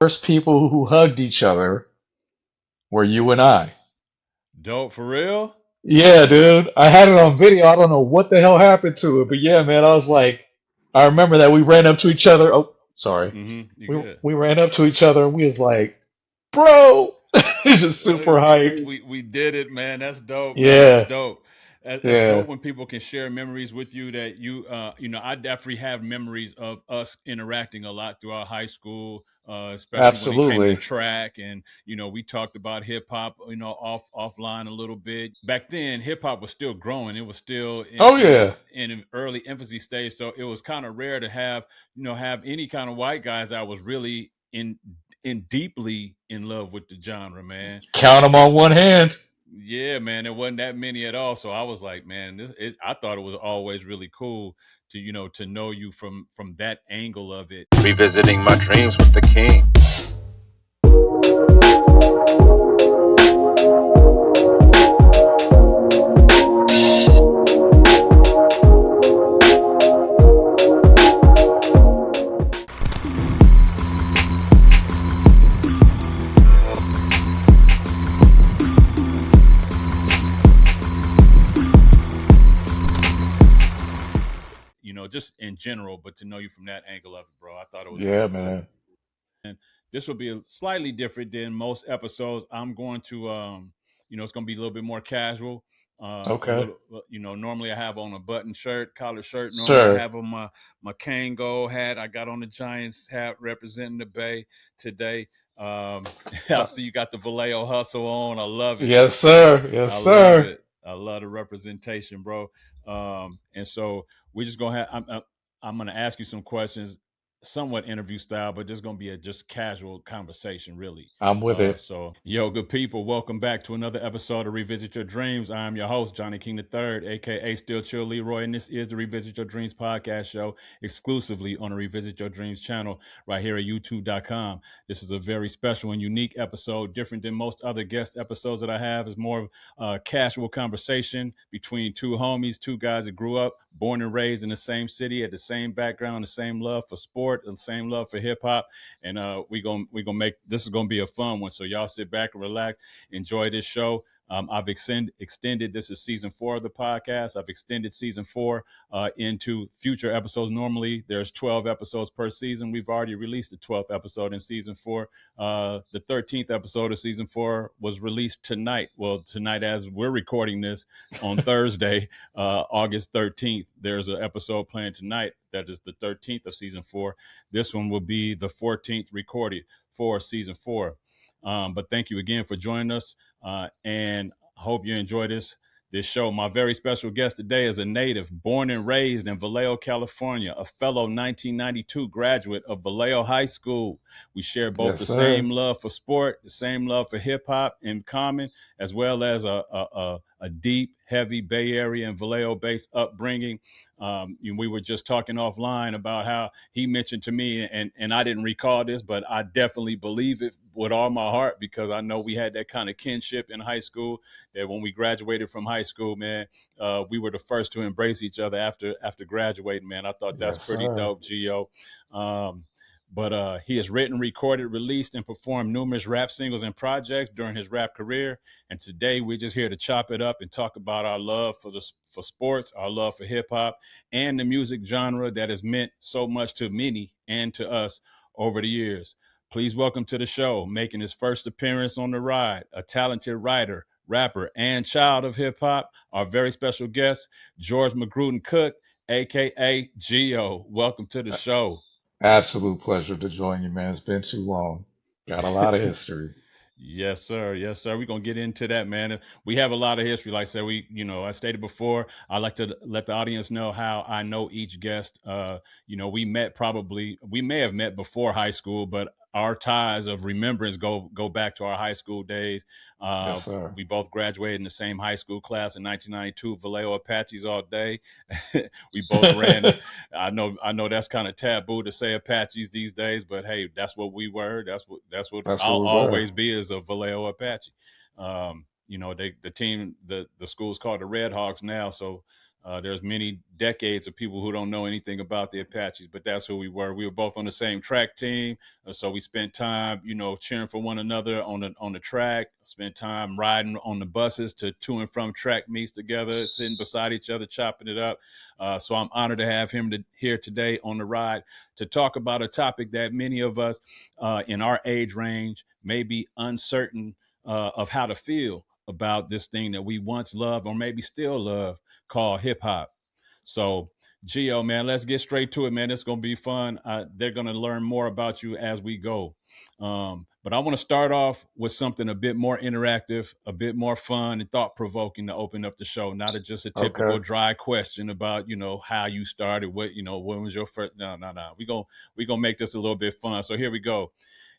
first people who hugged each other were you and I. Dope for real. Yeah, dude. I had it on video. I don't know what the hell happened to it, but yeah, man, I was like, I remember that we ran up to each other. Oh, sorry. You We good? we ran up to each other and we was like, bro, it's just super hype. We did it, man. That's dope, man. That's Yeah, dope. It's yeah, dope when people can share memories with you that I definitely have memories of us interacting a lot throughout high school, especially when it came to absolutely. track. And, we talked about hip hop, offline a little bit. Back then, hip hop was still growing. It was still Oh yeah, in an early infancy stage. So it was kind of rare to have any kind of white guys that was really in deeply in love with the genre, man. count them on one hand. Yeah, man, there wasn't that many at all. So I was like, man, I thought it was always really cool to know you from that angle of it. Revisiting my dreams with the king. Just in general, but to know you from that angle of it, bro, I thought it was Yeah, really cool. man. And this will be slightly different than most episodes. I'm going to, it's going to be a little bit more casual. A Okay, little, normally I have on a button shirt, collar shirt. Normally I sir. have on my Kango hat. I got on the Giants hat representing the Bay today. I Uh, see you got the Vallejo hustle on. I love it. yes, sir. Yes, I love sir. it. I love the representation, bro. And so we're just gonna have. I'm gonna ask you some questions, somewhat interview style, but there's gonna be a just casual conversation, really. I'm with it. Yo, good people, welcome back to another episode of Revisit Your Dreams. I am your host, Johnny King III, aka Still Chill Leroy, and this is the Revisit Your Dreams podcast show, exclusively on the Revisit Your Dreams channel, right here at YouTube.com. This is a very special and unique episode, different than most other guest episodes that I have. It's more of casual conversation between two homies, two guys that grew up, born and raised in the same city, had the same background, the same love for sport, the same love for hip hop, and we gonna make this is gonna be a fun one. So y'all sit back and relax, enjoy this show. I've extended. This is season 4 of the podcast. I've extended season 4 into future episodes. Normally, there's 12 episodes per season. We've already released the 12th episode in season 4. The 13th episode of season 4 was released tonight. Well, tonight as we're recording this on Thursday, August 13th. There's an episode planned tonight that is the 13th of season 4. This one will be the 14th recorded for season 4. But thank you again for joining us, and hope you enjoy this show. My very special guest today is a native, born and raised in Vallejo, California, a fellow 1992 graduate of Vallejo High School. We share both Yes, the sir. same love for sport, the same love for hip hop in common, as well as a deep, heavy Bay Area and Vallejo based upbringing. We were just talking offline about how he mentioned to me, and I didn't recall this, but I definitely believe it with all my heart because I know we had that kind of kinship in high school. That when we graduated from high school, man, we were the first to embrace each other after graduating. Man, I thought that's Yes, pretty sir. dope, Gio. But he has written, recorded, released, and performed numerous rap singles and projects during his rap career. And today we're just here to chop it up and talk about our love for sports, our love for hip hop, and the music genre that has meant so much to many and to us over the years. Please welcome to the show, making his first appearance on the ride, a talented writer, rapper, and child of hip hop, our very special guest, George McGrudon Cook, aka Geo. Welcome to the show. Absolute pleasure to join you, man. It's been too long. Got a lot of history. Yes, sir. Yes, sir. We're gonna get into that, man. We have a lot of history. Like I said, I stated before, I like to let the audience know how I know each guest. We may have met before high school, but our ties of remembrance go back to our high school days. Yes, sir. We both graduated in the same high school class in 1992, Vallejo Apaches all day. We both ran. I know that's kind of taboo to say Apaches these days, but hey, that's what we were. That's what That's I'll what we were. always be is a Vallejo Apache. The team, the school's called the Red Hawks now, so There's many decades of people who don't know anything about the Apaches, but that's who we were. We were both on the same track team, so we spent time, cheering for one another on the track. Spent time riding on the buses to and from track meets together, sitting beside each other, chopping it up. So I'm honored to have him here today on the ride to talk about a topic that many of us in our age range may be uncertain of how to feel about this thing that we once loved or maybe still love called hip hop. So, Gio, man, let's get straight to it, man. It's going to be fun. They're going to learn more about you as we go. But I want to start off with something a bit more interactive, a bit more fun and thought provoking to open up the show. Not just a typical Okay. dry question about, how you started, when was your first? No, no, no. We gonna make this a little bit fun. So here we go.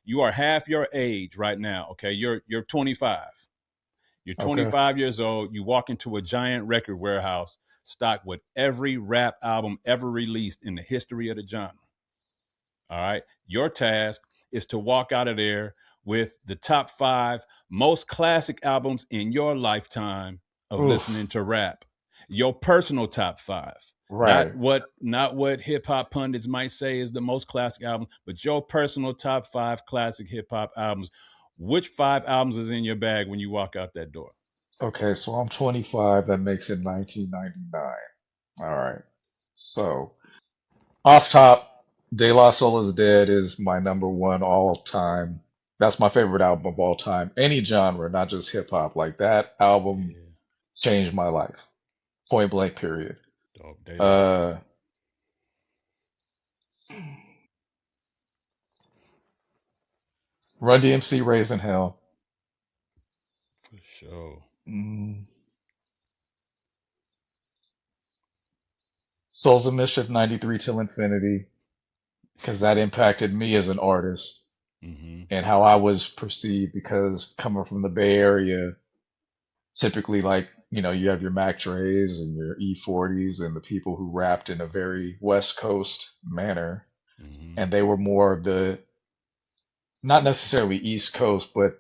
You are half your age right now. Okay, you're 25. You're Okay. 25 years old. You walk into a giant record warehouse stocked with every rap album ever released in the history of the genre. All right. Your task is to walk out of there with the top 5 most classic albums in your lifetime of listening Oof. to rap. Your personal top 5. Right. Not what hip hop pundits might say is the most classic album, but your personal top 5 classic hip hop albums. Which 5 albums is in your bag when you walk out that door? Okay, so I'm 25. That makes it 1999. All right. So, off top, De La Soul is Dead is my number one all time. That's my favorite album of all time. Any genre, not just hip hop. Like that album Yeah, changed my life. Point blank, period. dog, daylight Uh, Run DMC Raising Hell. for sure. Mm, Souls of Mischief 93 Till Infinity, because that impacted me as an artist Mm-hmm. and how I was perceived because coming from the Bay Area, typically like, you have your Mac Dre's and your E40s and the people who rapped in a very West Coast manner. Mm-hmm. And they were more of the, not necessarily East Coast, but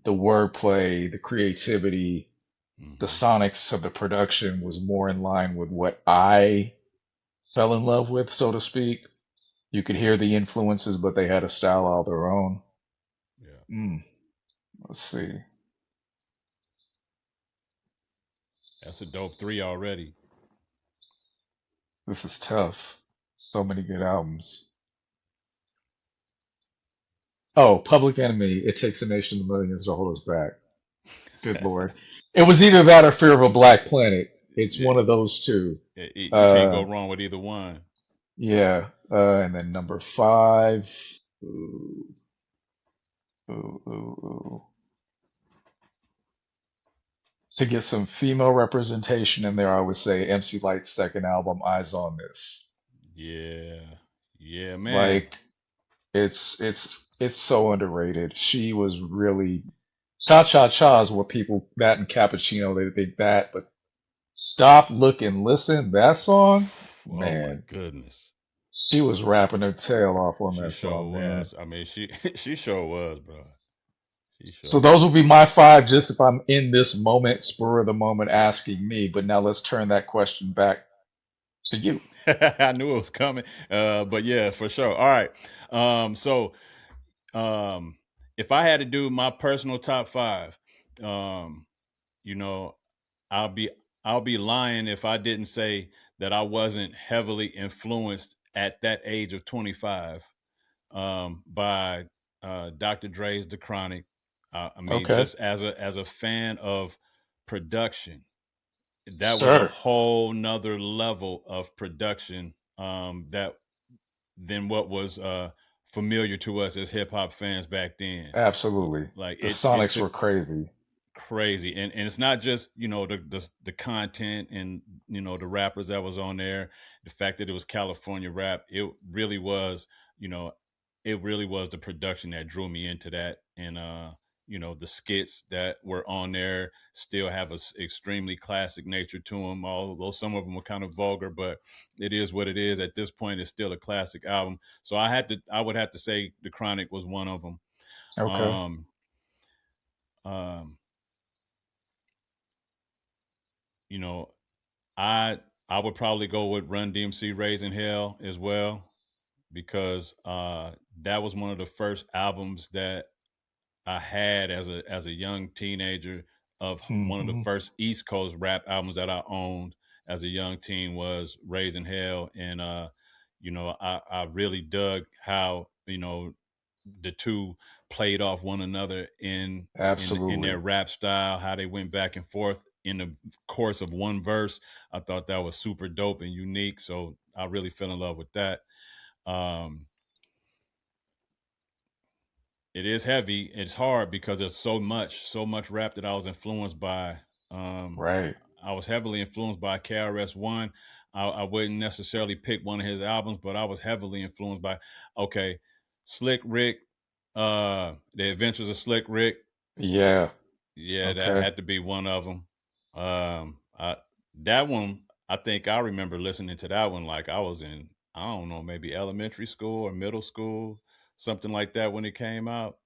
the wordplay, the creativity, the Mm-hmm. sonics of the production was more in line with what I fell in love with, so to speak. You could hear the influences, but they had a style all their own. Yeah, Mm, let's see. that's a dope 3 already. This is tough. So many good albums. Oh, Public Enemy, It Takes a Nation of Millions to Hold Us Back. Good Lord. It was either that or Fear of a Black Planet. It's one of those two. You can't go Uh, wrong with either one. yeah. And then number five. Ooh, ooh, ooh, ooh. To get some female representation in there, I would say MC Light's second album, Eyes on This. Yeah, yeah, man. Like, it's so underrated. She was really Cha Cha Cha is what people that and Cappuccino they think that, but Stop, Look and Listen, that song, Oh my man, goodness, she was rapping her tail off on she that sure song, man. was. I mean, she she sure was, bro. She So sure those would was. be my five just if I'm in this moment, spur of the moment asking me. But now let's turn that question back to you. I knew it was coming. But yeah, for sure. All right. So um, if I had to do my personal top 5, um, you know, I'll be I'll be lying if I didn't say that I wasn't heavily influenced at that age of 25 by Dr. Dre's The Chronic. I mean, Okay. just as a fan of production, that was a Sir. whole nother level of production that than what was familiar to us as hip hop fans back then. Absolutely. Like The it Sonics took were crazy. crazy, and it's not just the content and the rappers that was on there, the fact that it was California rap. You know it really was the production that drew me into that, and the skits that were on there still have a extremely classic nature to them, although some of them were kind of vulgar, but it is what it is. At this point, it's still a classic album. So I would have to say The Chronic was one of them. Okay. um um you know I I would probably go with Run DMC Raising Hell as well, because that was one of the first albums that I had as a young teenager. Of one of the Hmm. first East Coast rap albums that I owned as a young teen was Raising Hell, and I really dug how the two played off one another in Absolutely. their rap style, how they went back and forth in the course of one verse. I thought that was super dope and unique, so I really fell in love with that. Um, it is heavy. It's hard because there's so much rap that I was influenced by. Um, Right. I was heavily influenced by KRS One. I wouldn't necessarily pick one of his albums, but I was heavily influenced by okay, Slick Rick, The Adventures of Slick Rick. Yeah. Yeah, that Okay. had to be one of them. I that one, I think I remember listening to that one like I was in, I don't know, maybe elementary school or middle school, something like that when it came out.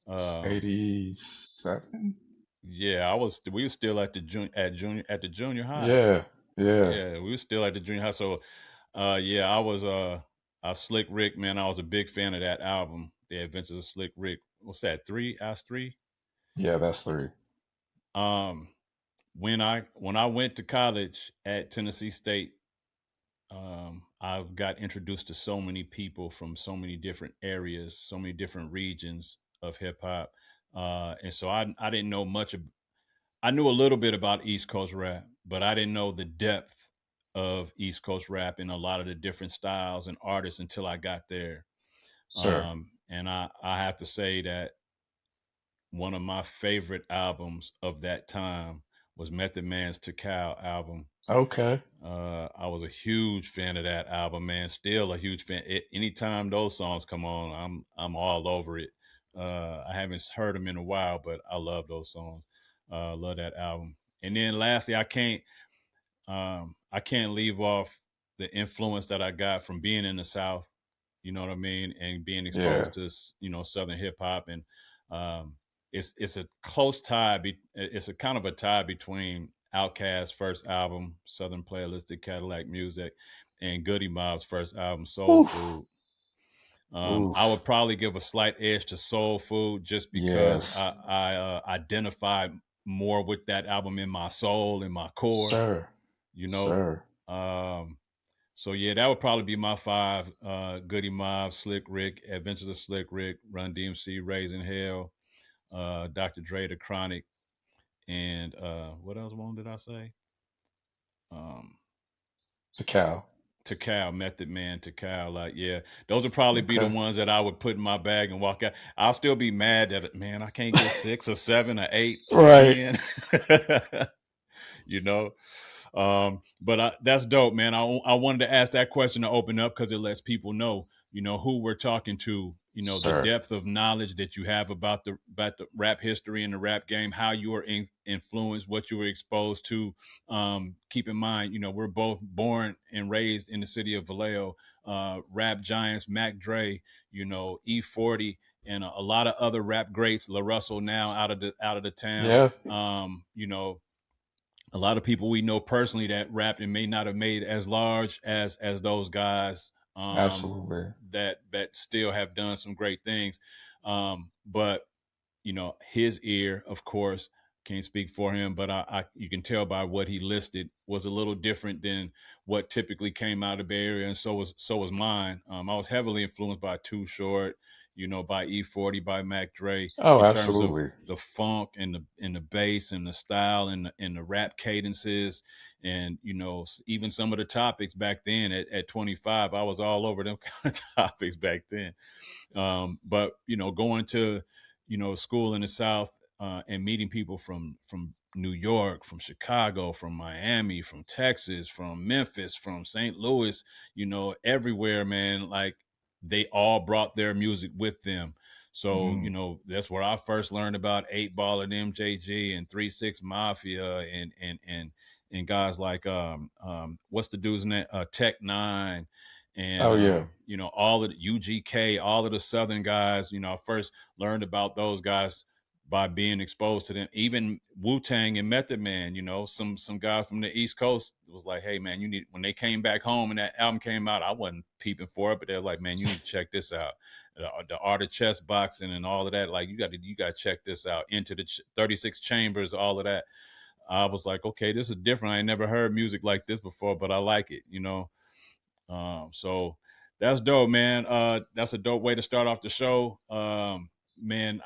Um, 87. yeah, we were still at the junior high. Yeah. Yeah. Yeah, we were still at the junior high. So, yeah, I Slick Rick, man. I was a big fan of that album, The Adventures of Slick Rick. What's that? Three? Ask three. Yeah. That's three. Um, when I went to college at Tennessee State, I got introduced to so many people from so many different areas, so many different regions of hip hop, and so I didn't know much. I knew a little bit about East Coast rap, but I didn't know the depth of East Coast rap and a lot of the different styles and artists until I got there. Sir. And I have to say that one of my favorite albums of that time was Method Man's To Cal album. Okay. I was a huge fan of that album, man. Still a huge fan. Anytime those songs come on, I'm all over it. I haven't heard them in a while, but I love those songs. Love that album. And then lastly, I can't leave off the influence that I got from being in the South. You know what I mean, and being Yeah. exposed to Southern hip hop, and um, it's a close tie. It's a kind of a tie between Outkast's first album, Southern Playalistic Cadillac Music, and Goody Mob's first album, Soul Oof. Food. I Oof. would probably give a slight edge to Soul Food just because Yes. I identified more with that album in my soul, in my core. Sir. You know, Sir. um, so yeah, that would probably be my five: Goody Mob, Slick Rick, Adventures of Slick Rick, Run DMC, Raising Hell, Dr. Dre, The Chronic, and what else one did I say? Um, It's a cow. to Cal, Method Man, to Cal. Like, yeah, those would probably be the Okay. ones that I would put in my bag and walk out. I'll still be mad that man, I can't get 6 or 7 or 8 or Right. 10. you know. But that's dope, man. I wanted to ask that question to open up because it lets people know, who we're talking to, the Sir. depth of knowledge that you have about the rap history and the rap game, how you were influenced, what you were exposed to. Keep in mind, we're both born and raised in the city of Vallejo. Rap giants, Mac Dre, E40, and a lot of other rap greats, La Russell now out of the town. Yeah. A lot of people we know personally that rapped and may not have made as large as those guys, Absolutely. that still have done some great things. But his ear, of course, can't speak for him, but I you can tell by what he listed was a little different than what typically came out of the Bay Area, and so was mine. I was heavily influenced by Too Short, by E40, by Mac Dre, Oh, in terms of absolutely. the funk and the bass and the style and the rap cadences, and even some of the topics back then at 25, I was all over them kind of topics back then. But going to school in the South, and meeting people from New York, from Chicago, from Miami, from Texas, from Memphis, from St. Louis, everywhere, man. Like, they all brought their music with them. So Mm. that's where I first learned about 8 Ball and MJG and 3 6 Mafia and guys like what's the dude's name, Tech 9, and Oh, yeah. all of the UGK, all of the Southern guys. I first learned about those guys by being exposed to them. Even Wu Tang and Method Man, some guy from the East Coast was like, "Hey man, you need." When they came back home and that album came out, I wasn't peeping for it, but they're like, "Man, you need to check this out." The art of chess boxing and all of that, like you got to check this out. Into the 36 chambers, all of that. I was like, okay, this is different. I ain't never heard music like this before, but I like it. So that's dope, man. That's a dope way to start off the show. Man,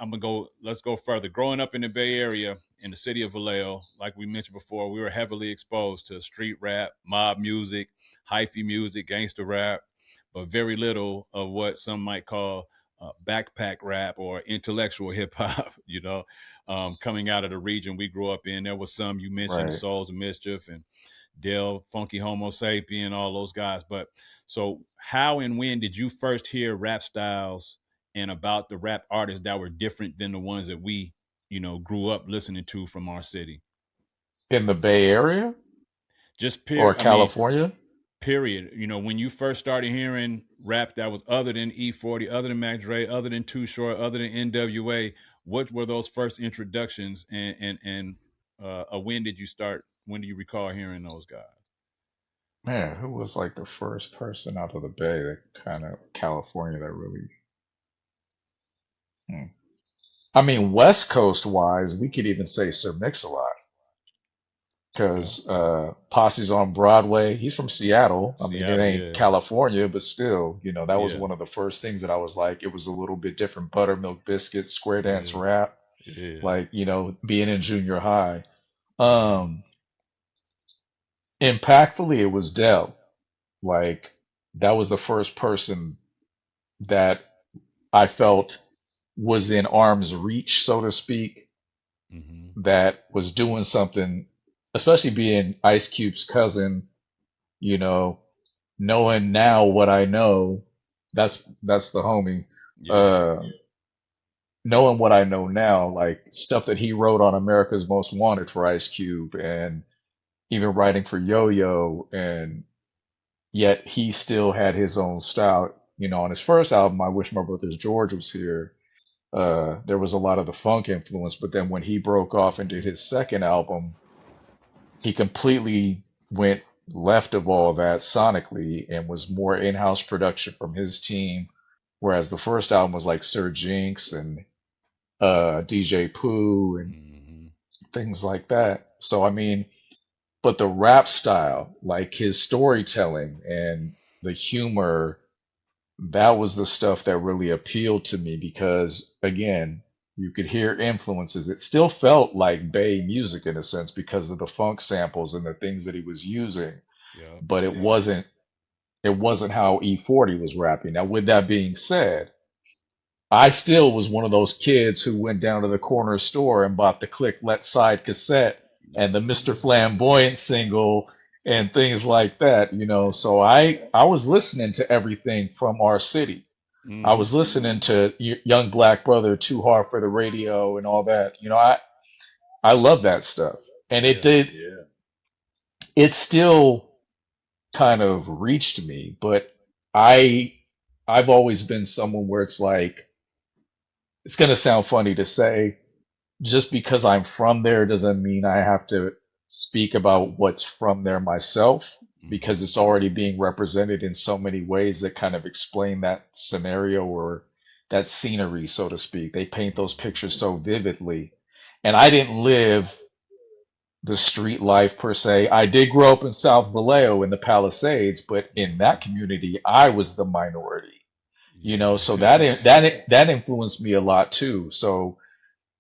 let's go further. Growing up in the Bay Area, in the city of Vallejo, like we mentioned before, we were heavily exposed to street rap, mob music, hyphy music, gangster rap, but very little of what some might call backpack rap or intellectual hip hop. Coming out of the region we grew up in, there was some you mentioned, Right. Souls of Mischief and Dell, Funky Homo Sapien, all those guys. But so, how and when did you first hear rap styles and about the rap artists that were different than the ones that we, grew up listening to from our city? In the Bay Area Just or period. I mean, California? period. When you first started hearing rap that was other than E40, other than Mac Dre, other than Too Short, other than NWA, what were those first introductions? And when did you start? When do you recall hearing those guys? Man, who was like the first person out of the Bay that kind of California that really? Hmm. I mean, West Coast wise, we could even say Sir Mix-a-Lot Okay. because Posse's on Broadway. He's from Seattle. I mean, it Seattle, ain't yeah. California, but still, that was Yeah. one of the first things that I was like, it was a little bit different. Buttermilk Biscuits, Square Dance Yeah. Rap, Yeah. like, being in junior high. Mm-hmm. Um, Impactfully, it was Dell. Like, that was the first person that I felt was in arm's reach, so to speak, Mm-hmm. that was doing something, especially being Ice Cube's cousin, you know, knowing now what I know, that's the homie. Yeah. Uh, Knowing what I know now, like stuff that he wrote on America's Most Wanted for Ice Cube and even writing for Yo-Yo, and yet he still had his own style. On his first album, I Wish My Brother George was here. There was a lot of the funk influence, but then when he broke off into Mm-hmm. his second album, he completely went left of all that sonically and was more in-house production from his team. Whereas the first album was like Sir Jinx and DJ Pooh and Mm-hmm. things like that. So I mean, but the rap style, like his storytelling and the humor, that was the stuff that really appealed to me because again, you could hear influences. It still felt like Bay music in a sense because of the funk samples and the things that he was using, Yep. but it wasn't how E40 was rapping. Now, with that being said, I still was one of those kids who went down to the corner store and bought the Click Let Side cassette and the Mr. Flamboyant single and things like that. So I was listening to everything from our city. I Mm-hmm. was listening to Young Black Brother, Too Hard for the Radio, and all that. I love that stuff, and it Yeah. did. It still kind of reached me, but I I've always been someone where it's like it's gonna sound funny to say, just because I'm from there doesn't mean I have to speak about what's from there myself because Mm-hmm. it's already being represented in so many ways that kind of explain that scenario or that scenery, so to speak. They paint those pictures so vividly. And I didn't live the street life per se. I did grow up in South Vallejo in the Palisades, but in that Mm-hmm. community, I was the minority. So that Yeah. that influenced me a lot too. So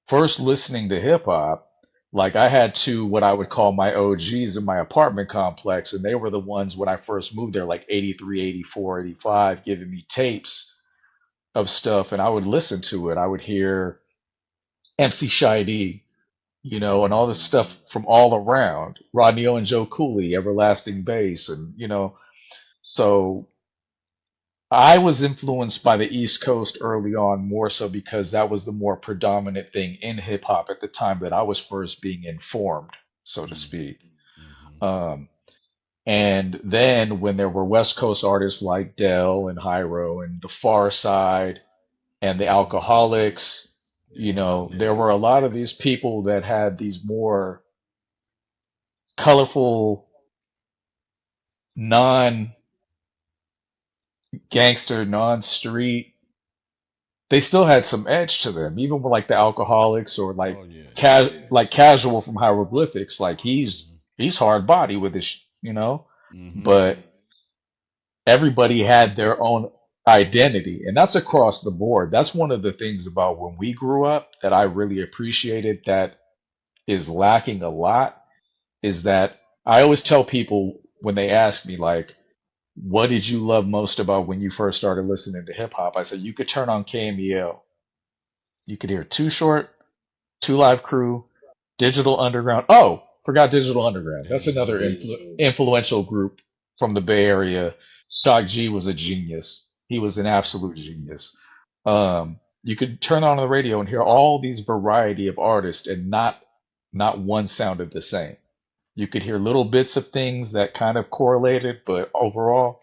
first listening to hip hop, like I had two what I would call my OGs in my apartment complex, and they were the ones when I first moved there, like 83, 84, 85, giving me tapes of stuff, and I would listen to it. I would hear MC Shy D, and Mm-hmm. all this stuff from all around. Rodney O and Joe Cooley, Everlasting Bass, and so I was influenced by the East Coast early on, more so because that was the more predominant thing in hip hop at the time that I was first being informed, so to Mm-hmm. speak. Mm-hmm. Um, and then when there were West Coast artists like Dell and Hyro and The Far Side and the Mm-hmm. Alcoholics, You Yeah, know, there were a Onyx. lot of these people that had these more colorful, non-gangster, non-street. They still had some edge to them, even with like the alcoholics or like Oh yeah. like casual from hieroglyphics. Like Mm-hmm. he's hard body with his, you know, Mm-hmm. but everybody had their own identity, and that's across the board. That's one of the things about when we grew up that I really appreciated that is lacking a lot is that I always tell people when they ask me like, what did you love most about when you first started listening to hip hop? I said you could turn on KMEL, you could hear Too Short, Two Live Crew, Digital Underground. Oh, forgot Digital Underground. That's another Indeed. influential group from the Bay Area. Stock G was a genius. He was an absolute genius. You could turn on the radio and hear all these variety of artists, and not one sounded the same. You could hear little bits of things that kind of correlated, but overall,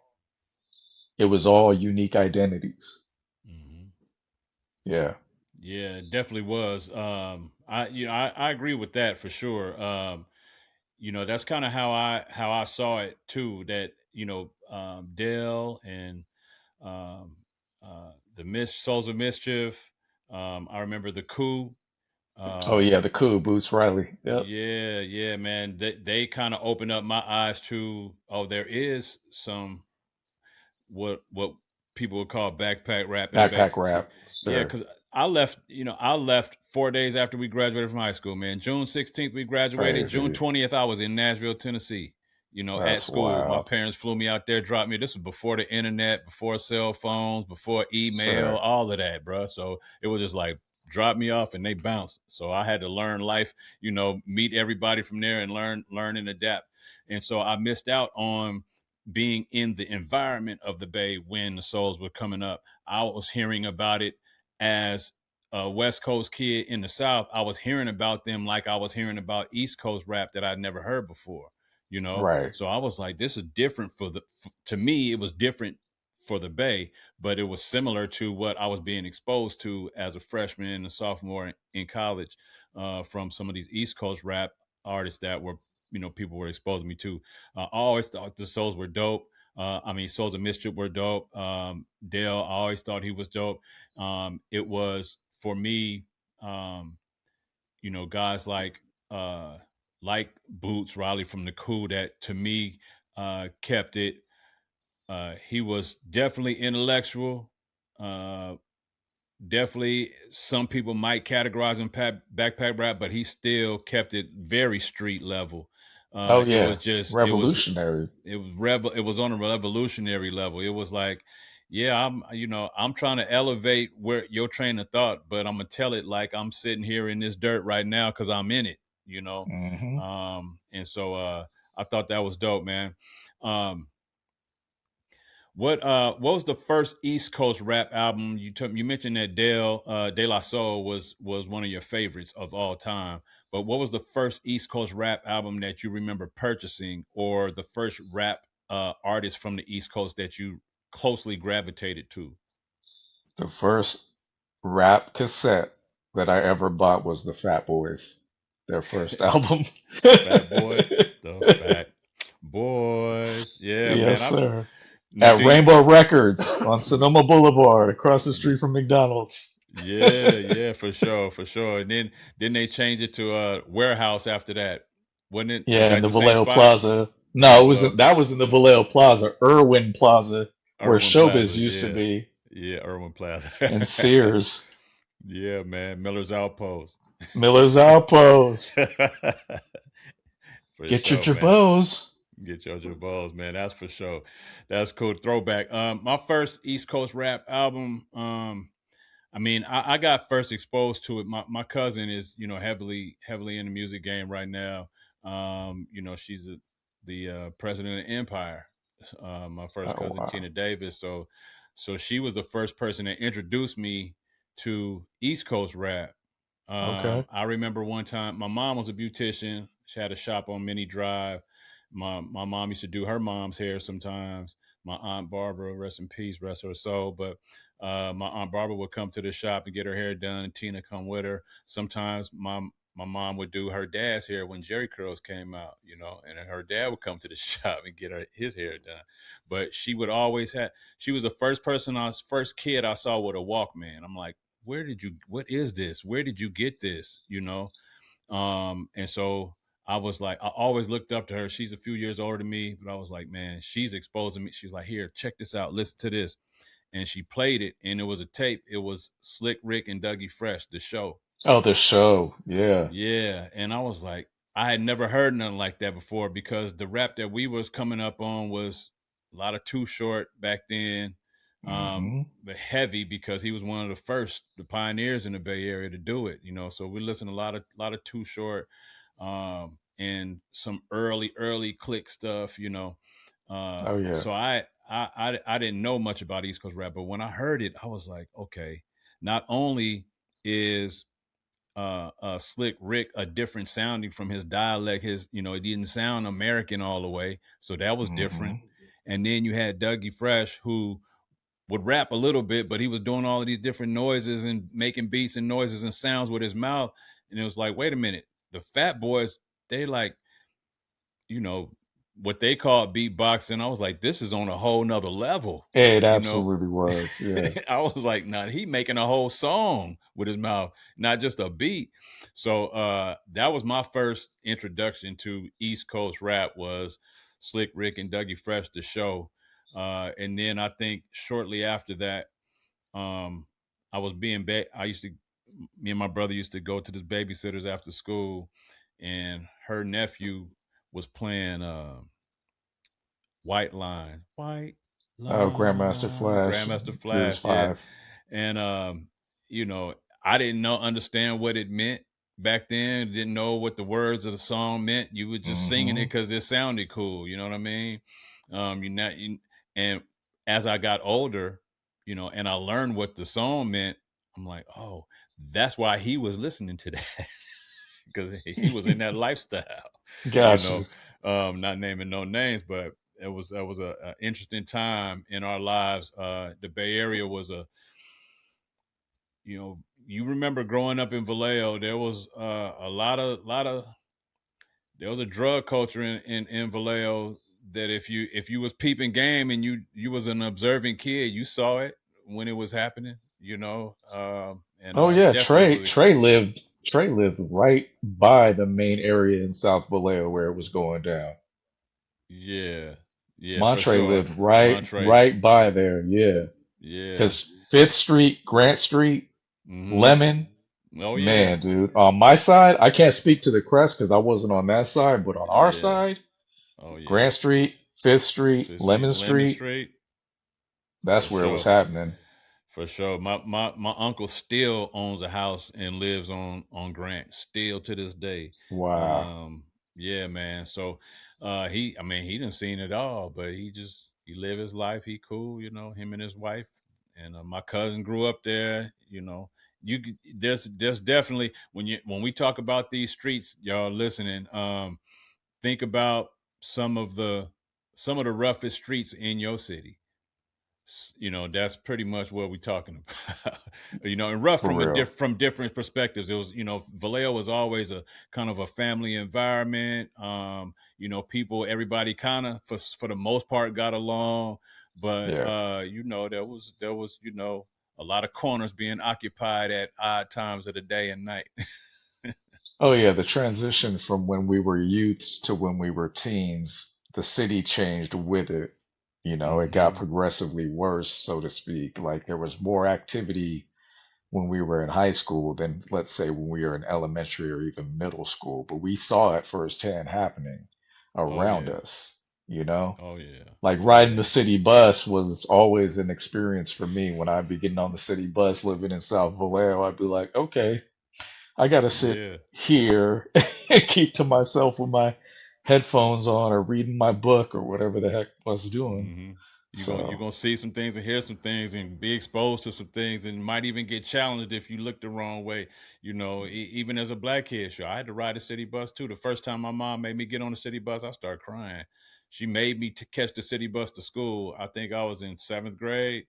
it was all unique identities. Mm-hmm. Yeah. Yeah, it definitely was. I agree with that for sure. That's kind of how I saw it too. That Dell and um, the Souls of Mischief. I remember the Coup. Oh Um, yeah, the coup, Boots Riley. Yep. yeah, yeah, man. They kind of opened up my eyes to, oh, there is some what people would call backpack rap in the Bay. Backpack See, rap, yeah, sir. because I left 4 days after we graduated from high school, man. June 16th we graduated. June Crazy. 20th I was in Nashville, Tennessee. At That's school, my wild, parents flew me out there, dropped me. This was before the internet, before cell phones, before email, sir. all of that, bro. So it was just like drop me off and they bounced. So I had to learn life, meet everybody from there and learn and adapt. And so I missed out on being in the environment of the Bay when the Souls were coming up. I was hearing about it as a West Coast kid in the South. I was hearing about them like I was hearing about East Coast rap that I'd never heard before. Right, So I was like, this is different to me. It was different for the Bay, but it was similar to what I was being exposed to as a freshman and a sophomore in college from some of these East Coast rap artists that were people were exposing me to. I always thought the Souls were dope. Souls of Mischief were dope. Dale, I always thought he was dope. It was for me, um, guys like Boots Riley from the Coup that to me kept it. He was definitely intellectual. Uh, Definitely, some people might categorize him backpack rap, but he still kept it very street level. oh It was yeah, just, revolutionary. it was on a revolutionary level. It was like, yeah, I'm trying to elevate where your train of thought, but I'm gonna tell it like I'm sitting here in this dirt right now because I'm in it. Hmm. And so I thought that was dope, man. Um, what was the first East Coast rap album you took? You mentioned that Dale De La Soul was one of your favorites of all time. But what was the first East Coast rap album that you remember purchasing, or the first rap artist from the East Coast that you closely gravitated to? The first rap cassette that I ever bought was the Fat Boys, their first album. Fat Boy, the Fat Boys. Yeah, Yes, man. I sir. now At do you? Rainbow Records on Sonoma Boulevard, across the street from McDonald's. Yeah, yeah, for sure, for sure. And then they changed it to warehouse after that. Wasn't it? Was Yeah, in that the the same Vallejo spot? Plaza. In the No, it Vallejo wasn't. That was in the Vallejo Plaza, Irwin Plaza, where Irwin Showbiz Plaza? used to Yeah, be, yeah, Irwin Plaza. and Sears. Yeah, man, Miller's Outpost. Miller's Outpost. For Get your sure, man. jabos. Get your balls, man. That's for sure. That's cool. Throwback. My first East Coast rap album. I got first exposed to it. My cousin is, heavily in the music game right now. She's the president of Empire. My first Oh cousin, wow. Tina Davis. So she was the first person that introduced me to East Coast rap. Okay. I remember one time my mom was a beautician. She had a shop on Mini Drive. My mom used to do her mom's hair sometimes. my aunt Barbara, rest in peace, rest her soul. But my aunt Barbara would come to the shop and get her hair done, and Tina come with her. Sometimes my mom would do her dad's hair when Jerry curls came out, and then her dad would come to the shop and get his hair done. But she would always have. She was the first kid I saw with a Walkman. I'm like, what is this? Where did you get this? And so I was like, I always looked up to her. She's a few years older than me, but I was like, man, she's exposing me. She's like, here, check this out. Listen to this. And she played it, and it was a tape. It was Slick Rick and Dougie Fresh, the show. Oh, the show. Yeah. Yeah. And I was like, I had never heard nothing like that before, because the rap that we was coming up on was a lot of Too Short back then. Hmm. But heavy, because he was one of the pioneers in the Bay Area to do it, So we listened to a lot of Too Short, and some early Click stuff, Oh, yeah. So I didn't know much about East Coast rap, but when I heard it, I was like, okay, not only is Slick Rick a different sounding from his dialect, it didn't sound American all the way, so that was different. Hmm. And then you had Dougie Fresh, who would rap a little bit, but he was doing all of these different noises and making beats and noises and sounds with his mouth. And it was like, wait a minute, the Fat Boys, they like, you know, what they call beatboxing. I was like, this is on a whole nother level, It you know. absolutely was. Yeah. I was like, nah, he making a whole song with his mouth, not just a beat. So that was my first introduction to East Coast rap, was Slick Rick and Dougie Fresh, the show. And then I think shortly after that, um, I was being me and my brother used to go to this babysitters after school, and her nephew was playing White Oh, Grandmaster Line, Flash, Grandmaster Furious Flash, yeah. Five. And you know, I didn't understand what it meant back then. Didn't know what the words of the song meant. You were just singing it Hmm. because it sounded cool. You know what I mean? And as I got older, and I learned what the song meant, I'm like, oh, that's why he was listening to that, because he was in that lifestyle. you Got know, you. not naming no names, but it was a interesting time in our lives. The Bay Area was you remember growing up in Vallejo, there was a lot of there was a drug culture in Vallejo, that if you was peeping game and you was an observing kid, you saw it when it was happening, and Oh yeah, definitely Trey. was Trey lived right by the main area in South Vallejo where it was going down. yeah, yeah, for Montre sure. lived right Montre, right by there. Yeah, yeah. because Fifth Street, Grant Street, Mm-hmm. Lemon. Oh yeah, Man, dude. On my side, I can't speak to the crest because I wasn't on that side, but on our yeah. side, Oh yeah. Grant Street, Fifth Street, Fifth Street, Lemon Lemon Street, Street, for that's where it was sure. happening. For sure. My uncle still owns a house and lives on Grant, still to this day. Wow. Um, yeah, man. So he didn't seen it all, but he live his life. He cool, him and his wife. And my cousin grew up there, there's definitely, when we talk about these streets, y'all listening, think about some of the some of the roughest streets in your city. That's pretty much what we're talking about. And rough For from real. from different perspectives. It was, Vallejo was always a kind of a family environment. People, everybody kind of, for the most part, got along, but Yeah. there was a lot of corners being occupied at odd times of the day and night. Oh yeah, the transition from when we were youths to when we were teens, the city changed with it. It got Hmm. progressively worse, so to speak. Like there was more activity when we were in high school than, let's say, when we were in elementary or even middle school. But we saw it firsthand happening Oh around yeah. us, you know? Oh yeah. Like riding Yeah. the city bus was always an experience for me. When I'd be getting on the city bus living in South Vallejo, I'd be like, okay, I gotta sit Yeah. here and keep to myself with my headphones on or reading my book or whatever the heck I was doing. Hmm. You're So, gonna see some things and hear some things and be exposed to some things, and might even get challenged if you look the wrong way. Even as a black kid, sure, I had to ride a city bus too. The first time my mom made me get on a city bus, I started crying. she made me to catch the city bus to school. I think I was in 7th grade,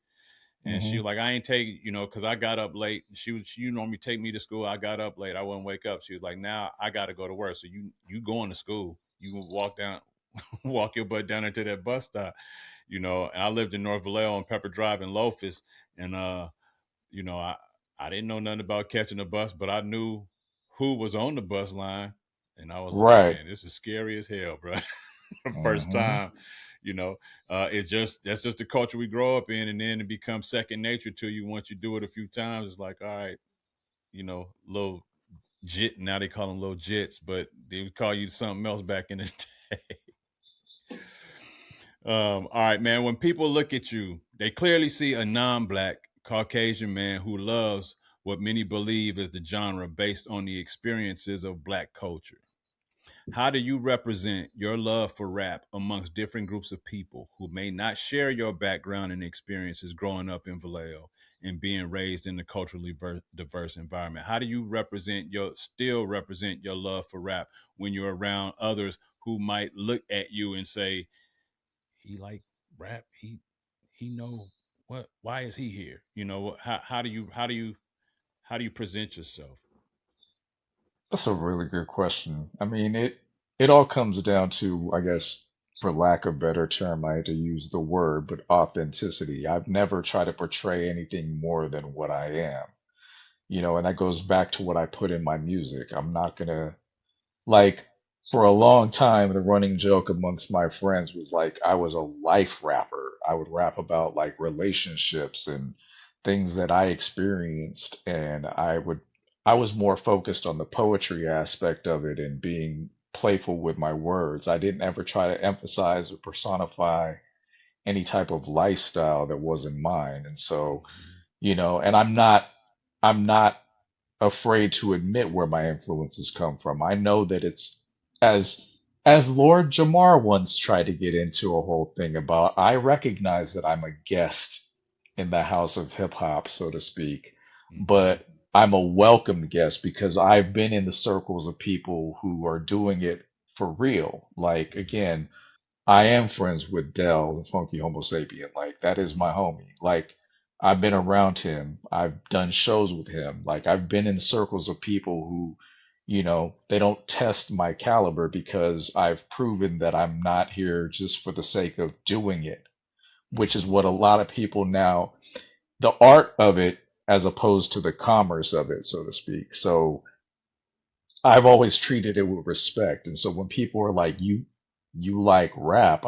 and she Hmm. was like, I ain't take, because I got up late. She normally take me to school. I got up late. I wouldn't wake up. She was like, now I got to go to work. So you going to school. You can walk down, walk your butt down into that bus stop, And I lived in North Vallejo on Pepper Drive in Lofus, and you know, I I didn't know nothing about catching a bus, but I knew who was on the bus line, and I was like, Right. man, this is scary as hell, bro. First Hmm. time, you know, it's just that's just the culture we grow up in, and then it becomes second nature to you once you do it a few times. It's like, all right, little jit. Now they call them little jits, but they would call you something else back in the day. All right, man. When people look at you, they clearly see a non-black Caucasian man who loves what many believe is the genre based on the experiences of black culture. How do you represent your love for rap amongst different groups of people who may not share your background and experiences growing up in Vallejo and being raised in a culturally diverse environment? How do you still represent your love for rap when you're around others who might look at you and say, he like rap, he know why is he here? How do you present yourself? That's a really good question. I mean, it all comes down to, I guess, for lack of better term, I had to use the word, but authenticity. I've never tried to portray anything more than what I am, and that goes back to what I put in my music. I'm not gonna like for a long time, the running joke amongst my friends was like I was a life rapper. I would rap about like relationships and things that I experienced, and I was more focused on the poetry aspect of it and being playful with my words. I didn't ever try to emphasize or personify any type of lifestyle that wasn't mine. And so, Mhm. and I'm not afraid to admit where my influences come from. I know that it's as as Lord Jamar once tried to get into a whole thing about, I recognize that I'm a guest in the house of hip hop, so to speak, Mhm. but I'm a welcome guest because I've been in the circles of people who are doing it for real. Like again, I am friends with Dell, the funky Homo sapien. Like that is my Mhm. homie. Like I've been around him. I've done shows with him. Like I've been in circles of people who, they don't test my caliber because I've proven that I'm not here just for the sake of doing it, which is Mhm. what a lot of people now, the art of it as opposed to the commerce of it, so to speak. So I've always treated it with respect. And so when people are like, you like rap,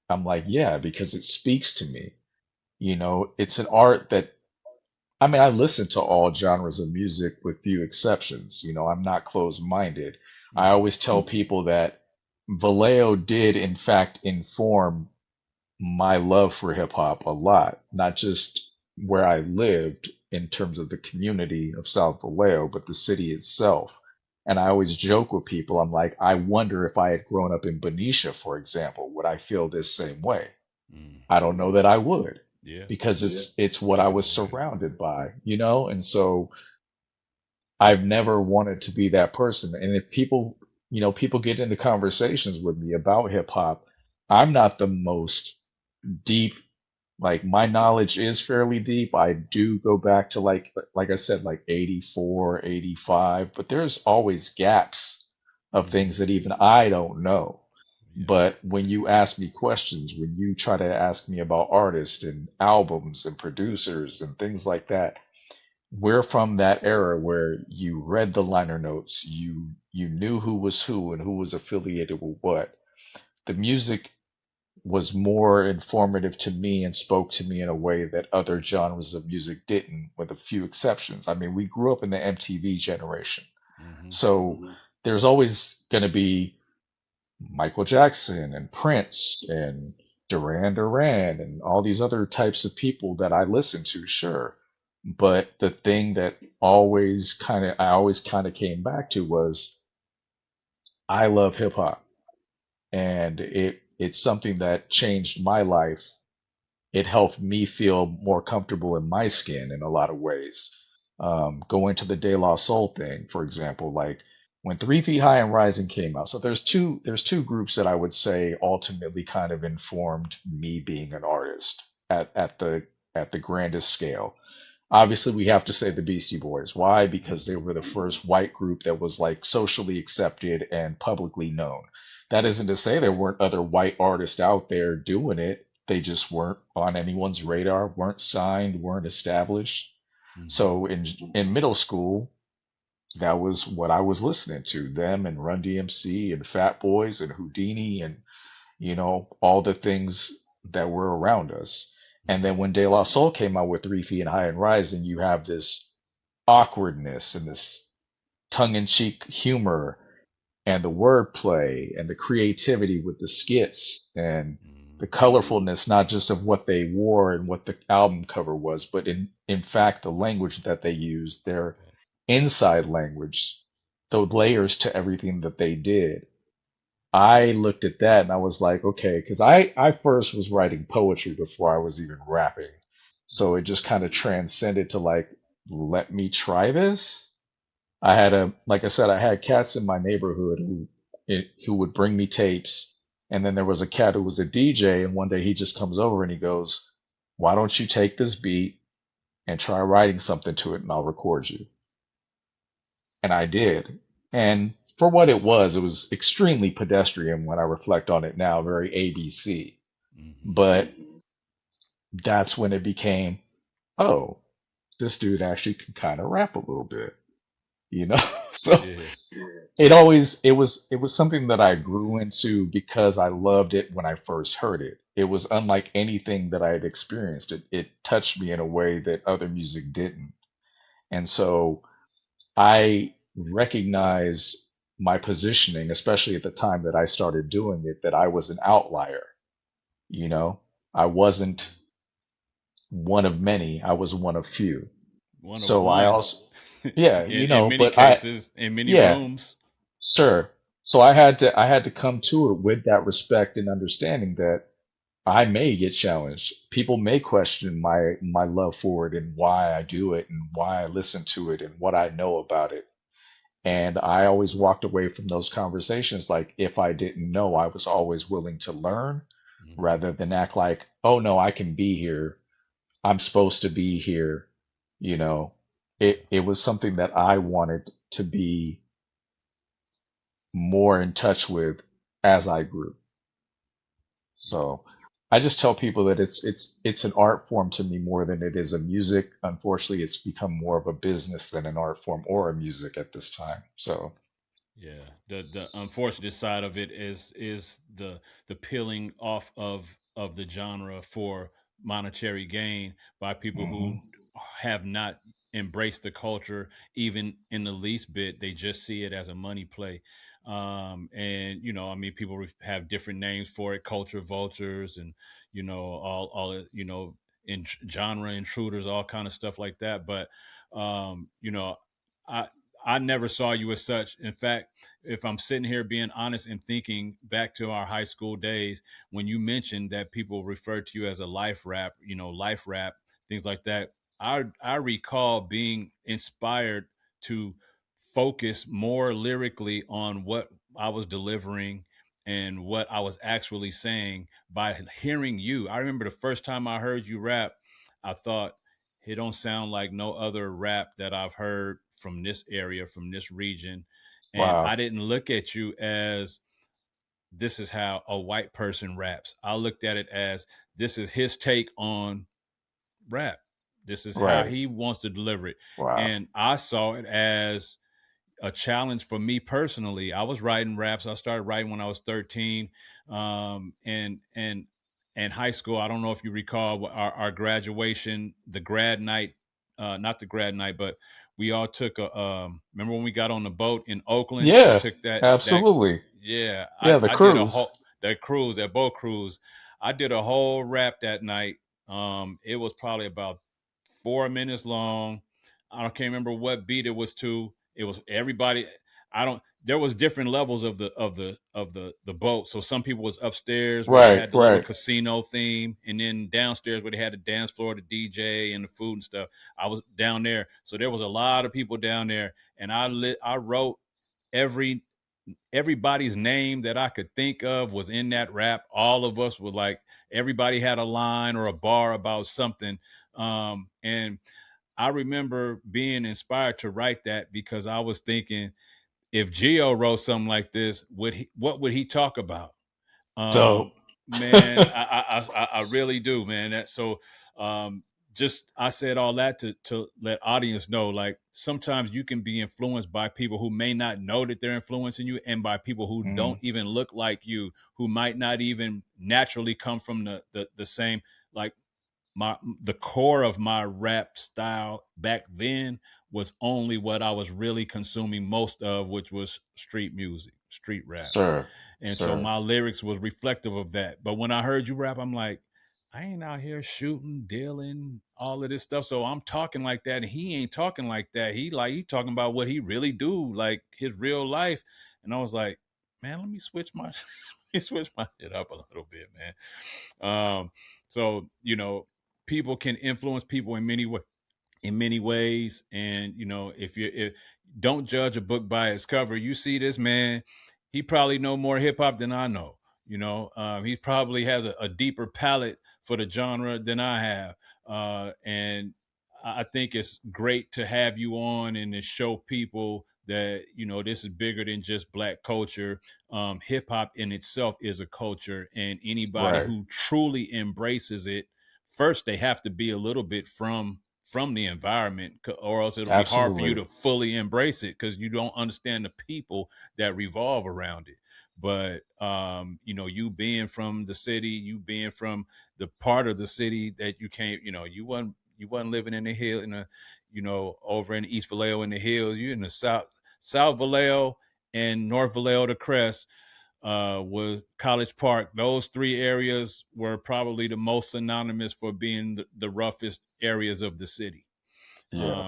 I'm like, yeah, because it speaks to me. It's an art that, I mean, I listen to all genres of music with few exceptions. I'm not closed-minded. I Mhm. always tell people that Vallejo did, in fact, inform my love for hip hop a lot, not just where I lived in terms of the community of South Vallejo, but the city itself. And I always joke with people, I'm like, I wonder if I had grown up in Benicia, for example, would I feel this same way? Mm. I don't know that I would Yeah, because it's what I I can was relate. surrounded by. And so I've never wanted to be that person. And if people get into conversations with me about hip hop, I'm not the most deep, like my knowledge is fairly deep. I do go back to like I said, like 84, 85, but there's always gaps of things Mhm. that even I don't know. Yeah. But when you ask me questions, when you try to ask me about artists and albums and producers and things like that, we're from that era where you read the liner notes, you knew who was who and who was affiliated with what. The music was more informative to me and spoke to me in a way that other genres of music didn't, with a few exceptions. I mean, we grew up in the MTV generation. Mhm. So there's always going to be Michael Jackson and Prince and Duran Duran and all these other types of people that I listen to, sure. But the thing that I always kind of came back to was I love hip hop, and it's something that changed my life. It helped me feel more comfortable in my skin in a lot of ways. Going to the De La Soul thing, for example, like When 3 Feet High and Rising came out. So there's two groups that I would say ultimately kind of informed me being an artist at the grandest scale. Obviously, we have to say the Beastie Boys. Why? Because they Mm-hmm. were the first white group that was like socially accepted and publicly known. That isn't to say there weren't other white artists out there doing it. They just weren't on anyone's radar, weren't signed, weren't established. Mm-hmm. So in middle school, that was what I was listening to, them and Run DMC and Fat Boys and Houdini and all the things that were around us. And then Mm-hmm. when De La Soul came out with 3 Feet High and Rising, you have this awkwardness and this tongue-in-cheek humor and the wordplay and the creativity with the skits and the colorfulness, not just of what they wore and what the album cover was, but in fact the language that they used, their inside language, the layers to everything that they did. I looked at that and I was like, okay, because I first was writing poetry before I was even rapping. So it just kind of transcended to like, let me try this. Like I said, I had cats in my neighborhood who would bring me tapes. And then there was a cat who was a DJ. And one day he just comes over and he goes, why don't you take this beat and try writing something to it and I'll record you. And I did. And for what it was extremely pedestrian when I reflect on it now, very ABC. Mm-hmm. But that's when it became, oh, this dude actually can kind of rap a little bit, you know? So Yeah. it was something that I grew into because I loved it when I first heard it. It was unlike anything that I had experienced. It touched me in a way that other music didn't. And so I recognize my positioning, especially at the time that I started doing it, that I was an outlier. You know, I wasn't one of many, I was one of few. One of So I one. also, yeah, In many but I, cases, in many yeah, rooms. sure. So I had to come to it with that respect and understanding that I may get challenged. People may question my love for it and why I do it and why I listen to it and what I know about it. And I always walked away from those conversations like if I didn't know, I was always willing to learn Mm-hmm. rather than act like, oh no, I can be here. I'm supposed to be here. You know, Yeah. it was something that I wanted to be more in touch with as I grew. Yeah. So I just tell people that it's an art form to me more than it is a music. Unfortunately, it's become more of a business than an art form or a music at this time. So Yeah, the unfortunate side of it is the peeling off of the genre for monetary gain by people who mhm. have not embraced the culture even in the least bit. They just see it as a money play, and I mean, people have different names for it: culture vultures, and all in genre intruders, all kind of stuff like that. But I I never saw you as such. In fact, if I'm sitting here being honest and thinking back to our high school days, when you mentioned that people refer to you as a life rap, things like that, I recall being inspired to focus more lyrically on what I was delivering and what I was actually saying by hearing you. I remember the first time I heard you rap, I thought it don't sound like no other rap that I've heard from this area, from this region. And I Wow, didn't look at you as this is how a white person raps. I looked at it as this is his take on rap. This is how right. he wants to deliver it. Wow. And I saw it as a challenge for me personally. I was writing raps. I started writing when I was 13, and high school. I don't know if you recall our graduation, the grad night, not the grad night, but we all took a. Remember when we got on the boat in Oakland and Yeah, took that. absolutely. Yeah, Yeah, the I did a whole cruise. that boat cruise. I did a whole rap that night. It was probably about 4 minutes long. I don't can't remember what beat it was to. It was everybody. I don't. There was different levels of the boat. So some people was upstairs where they Right, had the little right. casino theme, and then downstairs where they had the dance floor, the DJ, and the food and stuff. I was down there, so there was a lot of people down there, and I wrote every everybody's name that I could think of was in that rap. All of us were like, everybody had a line or a bar about something. And I remember being inspired to write that because I was thinking, if Geo wrote something like this, what would he talk about? Dope. Man, I really do, man. That so um just I said all that to let audience know, like, sometimes you can be influenced by people who may not know that they're influencing you, and by people who don't Mm, even look like you, who might not even naturally come from the same, like, my the core of my rap style back then was only what I was really consuming most of, which was street music, street rap. sir, And so sir. my lyrics was reflective of that. But when I heard you rap, I'm like, I ain't out here shooting, dealing, all of this stuff. So I'm talking like that, and he ain't talking like that. He talking about what he really do, like his real life. And I was like, man, let me switch my let me switch my shit up a little bit, man. So people can influence people in many ways. And if don't judge a book by its cover. You see this man, he probably know more hip-hop than I know. He probably has a deeper palette for the genre than I have. And I think it's great to have you on and to show people that this is bigger than just black culture. Hip-hop in itself is a culture, and anybody Right. who truly embraces it, first they have to be a little bit from the environment, or else it'll be hard for you Absolutely. to fully embrace it because you don't understand the people that revolve around it. But you being from the city, you being from the part of the city that you can't, you wasn't living in the hill in the, over in East Vallejo in the hills. You in the South Vallejo and North Vallejo to Crest, was College Park. Those three areas were probably the most synonymous for being the roughest areas of the city. Yeah.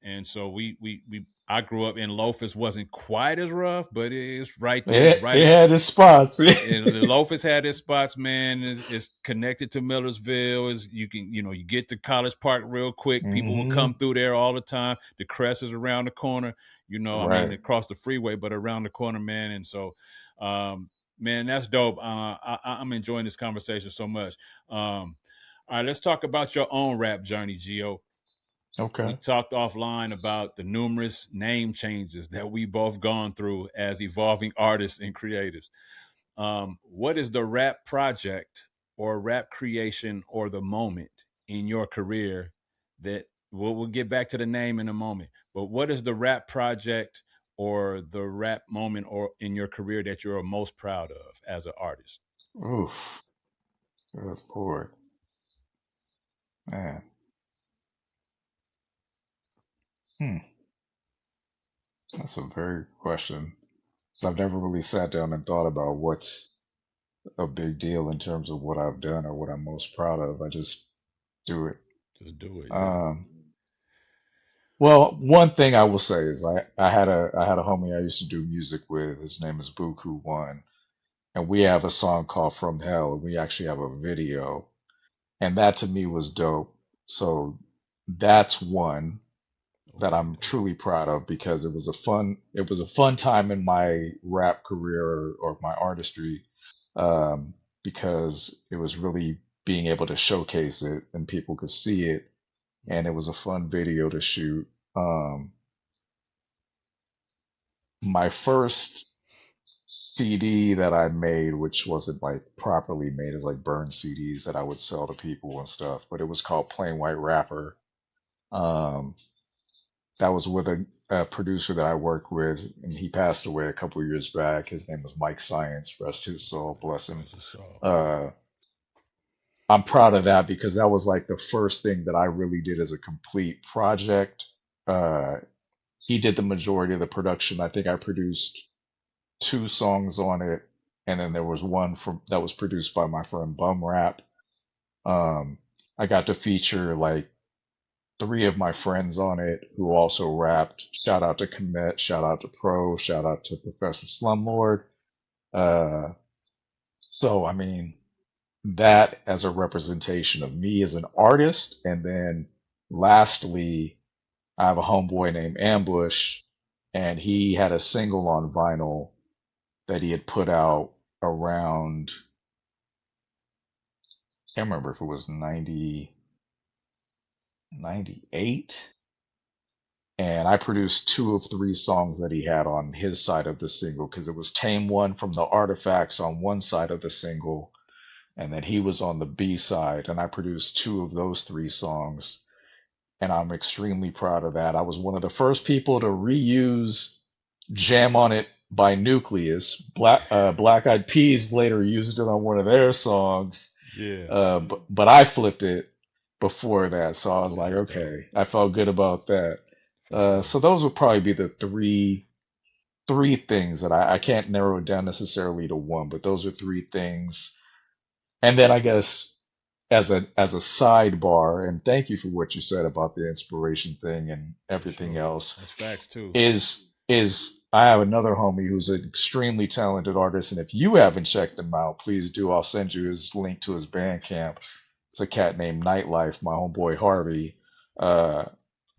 And so I grew up in Lofus, wasn't quite as rough, but it's right there. It's It right. had its spots. And the Lofus had its spots, man. It's connected to Millersville. Is you can you get to College Park real quick. People will come Hmm. through there all the time. The Crest is around the corner. I mean, Right. across the freeway, but around the corner, man. And so, um, man, that's dope. I'm enjoying this conversation so much. All right, let's talk about your own rap journey, Gio. We Okay. talked offline about the numerous name changes that we both gone through as evolving artists and creatives. What is the rap project or rap creation or the moment in your career that we'll get back to the name in a moment, but what is the rap project or the rap moment or in your career that you're most proud of as an artist? Oof. Good Lord. Man. Hmm. That's a very good question. So I've never really sat down and thought about what's a big deal in terms of what I've done or what I'm most proud of. I just do it. Just do it, yeah. Um, well, one thing I will say is I had a homie I used to do music with. His name is Buku One, and we have a song called From Hell, and we actually have a video, and that to me was dope. So that's one that Okay, I'm dope. truly proud of because it was a fun time in my rap career or my artistry, um, because it was really being able to showcase it and people could see it, and it was a fun video to shoot. My first CD that I made, which wasn't like properly made, is like burned CDs that I would sell to people and stuff, but it was called Plain White Rapper. Um, that was with a producer that I worked with, and he passed away a couple of years back. His name was Mike Science, rest his soul, bless him. That's just all. Uh, I'm proud of that because that was like the first thing that I really did as a complete project. Uh, he did the majority of the production. I think I produced two songs on it, and then there was one from that was produced by my friend Bum Rap. Um, I got to feature like three of my friends on it who also rapped. Shout out to Commit, shout out to Pro, shout out to Professor Slumlord. Uh, so I mean that as a representation of me as an artist, and then lastly, I have a homeboy named Ambush, and he had a single on vinyl that he had put out around, I can't remember if it was 98, and I produced two of three songs that he had on his side of the single because it was Tame One from the Artifacts on one side of the single, and then he was on the B side, and I produced two of those three songs, and I'm extremely proud of that. I was one of the first people to reuse Jam on It by Nucleus. Black Eyed Peas later used it on one of their songs, Yeah, but I flipped it before that, so I was like, that's dope okay, I felt good about that. for sure. So those would probably be the three things that I can't narrow it down necessarily to one, but those are three things. And then I guess as a sidebar, and thank you for what you said about the inspiration thing and For everything sure. else, That's facts too. is I have another homie who's an extremely talented artist, and if you haven't checked him out, please do. I'll send you his link to his Bandcamp. It's a cat named Nightlife, my homeboy Harvey. Uh,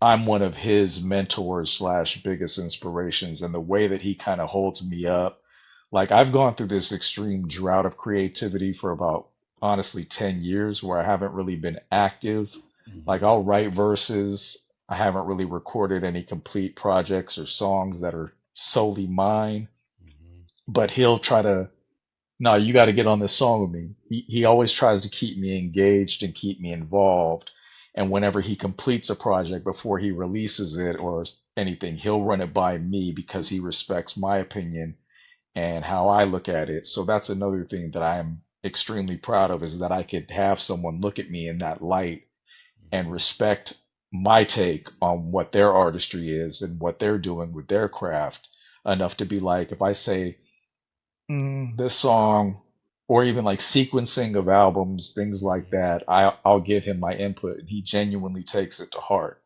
I'm one of his mentors slash biggest inspirations, and the way that he kind of holds me up. Like I've gone through this extreme drought of creativity for about honestly 10 years where I haven't really been active. Like Hmm. I'll write verses. I haven't really recorded any complete projects or songs that are solely mine, Hmm. but he'll try to, no, you got to get on this song with me. He always tries to keep me engaged and keep me involved. And whenever he completes a project before he releases it or anything, he'll run it by me because he respects my opinion and how I look at it. So that's another thing that I am extremely proud of is that I could have someone look at me in that light and Hmm. respect my take on what their artistry is and what they're doing with their craft enough to be like, if I say, this song, or even like sequencing of albums, things like Hmm. that, I'll give him my input and he genuinely takes it to heart.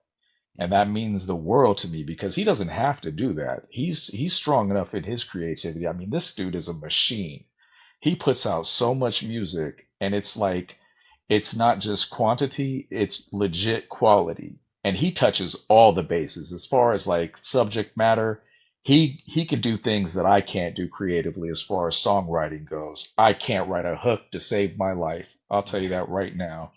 And that Hmm. means the world to me because he doesn't have to do that. He's strong enough in his creativity. I mean, this dude is a machine. He puts out so much music, and it's like it's not just quantity, it's legit quality. And he touches all the bases as far as like subject matter. He can do things that I can't do creatively as far as songwriting goes. I can't write a hook to save my life. I'll tell you that right now.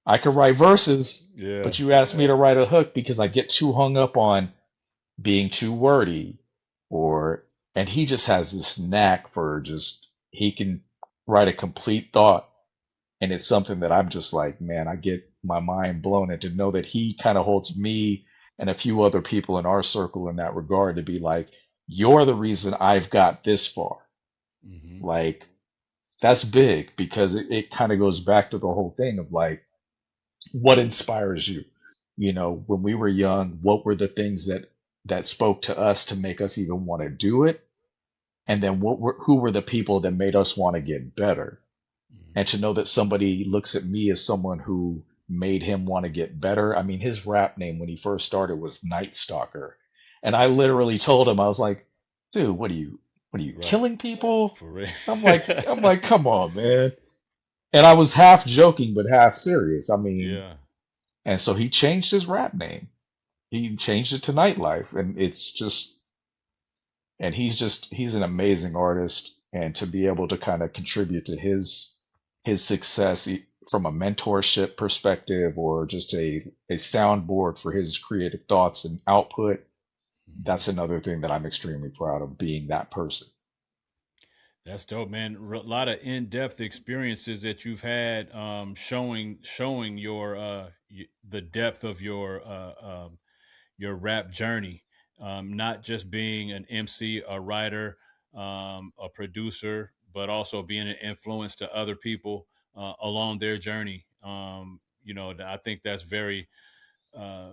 I can write verses, Yeah. but you ask me to write a hook because I get too hung up on being too wordy or and he just has this knack for just he can write a complete thought and it's something that I'm just like, man, I get my mind blown and to know that he kind of holds me and a few other people in our circle in that regard to be like, you're the reason I've got this far. Hmm. Like that's big because it kind of goes back to the whole thing of like what inspires you? You know, when we were young, what were the things that spoke to us to make us even want to do it? And then who were the people that made us want to get better? And Hmm. to know that somebody looks at me as someone who made him want to get better. I mean, his rap name when he first started was Night Stalker. And I literally told him, I was like, dude, what are you Right. killing people? For real. I'm like, come on, man. And I was half joking, but half serious. I mean, Yeah. and so he changed his rap name. He changed it to Nightlife, and it's just, and he's an amazing artist, and to be able to kind of contribute to his success from a mentorship perspective or just a soundboard for his creative thoughts and output, Hmm. that's another thing that I'm extremely proud of being that person. That's dope, man. A lot of in-depth experiences that you've had, showing the depth of your rap journey. Not just being an MC, a writer, a producer, but also being an influence to other people along their journey. I think that's very uh,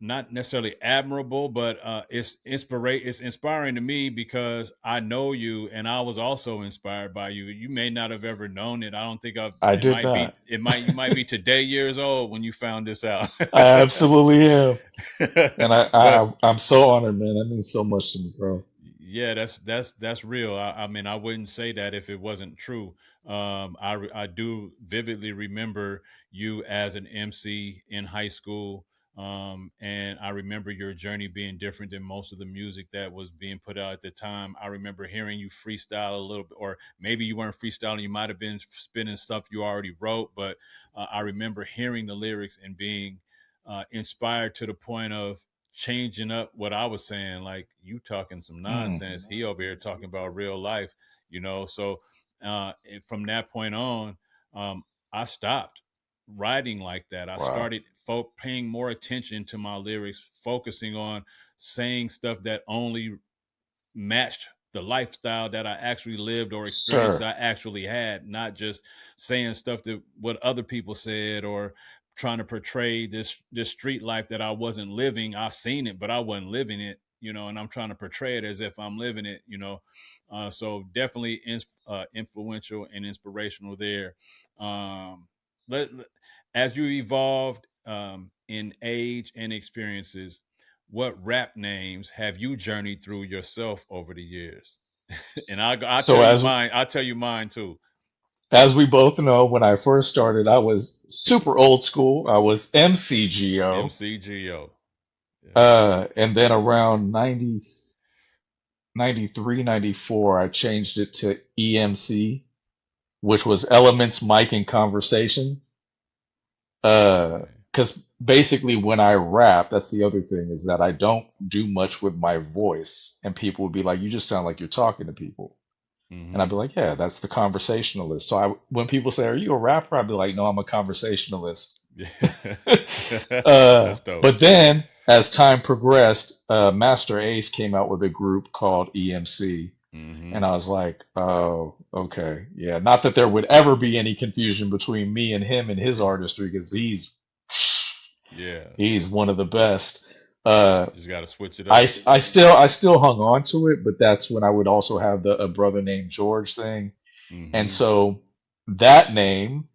not necessarily admirable, but it's inspiring to me because I know you, and I was also inspired by you. You may not have ever known it. I don't think I've. I It did might not. be. It might. You might be today years old when you found this out. I absolutely am. And But I'm so honored, man. That means so much to me, bro. yeah, that's real. I mean, I wouldn't say that if it wasn't true. I do vividly remember you as an MC in high school. And I remember your journey being different than most of the music that was being put out at the time. I remember hearing you freestyle a little bit, or maybe you weren't freestyling, you might have been spinning stuff you already wrote, but I remember hearing the lyrics and being inspired to the point of changing up what I was saying. Like, you talking some Mm, nonsense. He over here talking about real life, So and from that point on, I stopped writing like that. I wow. started paying more attention to my lyrics, focusing on saying stuff that only matched the lifestyle that I actually lived or experience Sir. I actually had, not just saying stuff that what other people said or trying to portray this street life that I wasn't living. I seen it, but I wasn't living it, and I'm trying to portray it as if I'm living it. So definitely influential and inspirational there. Um, as you evolved in age and experiences, what rap names have you journeyed through yourself over the years? And I'll So tell you mine. I'll tell you mine too. as we both know, when I first started, I was super old school. I was MCGO. MCGO. Yeah. And then around 93, 94, I changed it to EMC, which was Elements, Mic, and Conversation. Okay. Because basically, when I rap, that's the other thing is that I don't do much with my voice, and people would be like, "You just sound like you're talking to people," and I'd Mm-hmm. be like, "Yeah, that's the conversationalist." So when people say, "Are you a rapper?" I'd be like, "No, I'm a conversationalist." Yeah. That's dope. But then, as time progressed, Master Ace came out with a group called EMC. Mm-hmm. And I was like, oh, okay. Yeah. Not that there would ever be any confusion between me and him and his artistry because Yeah. he's one of the best. Uh, Just got to switch it I, up. I still hung on to it, but that's when I would also have the a brother named George thing. And Mm-hmm. so that name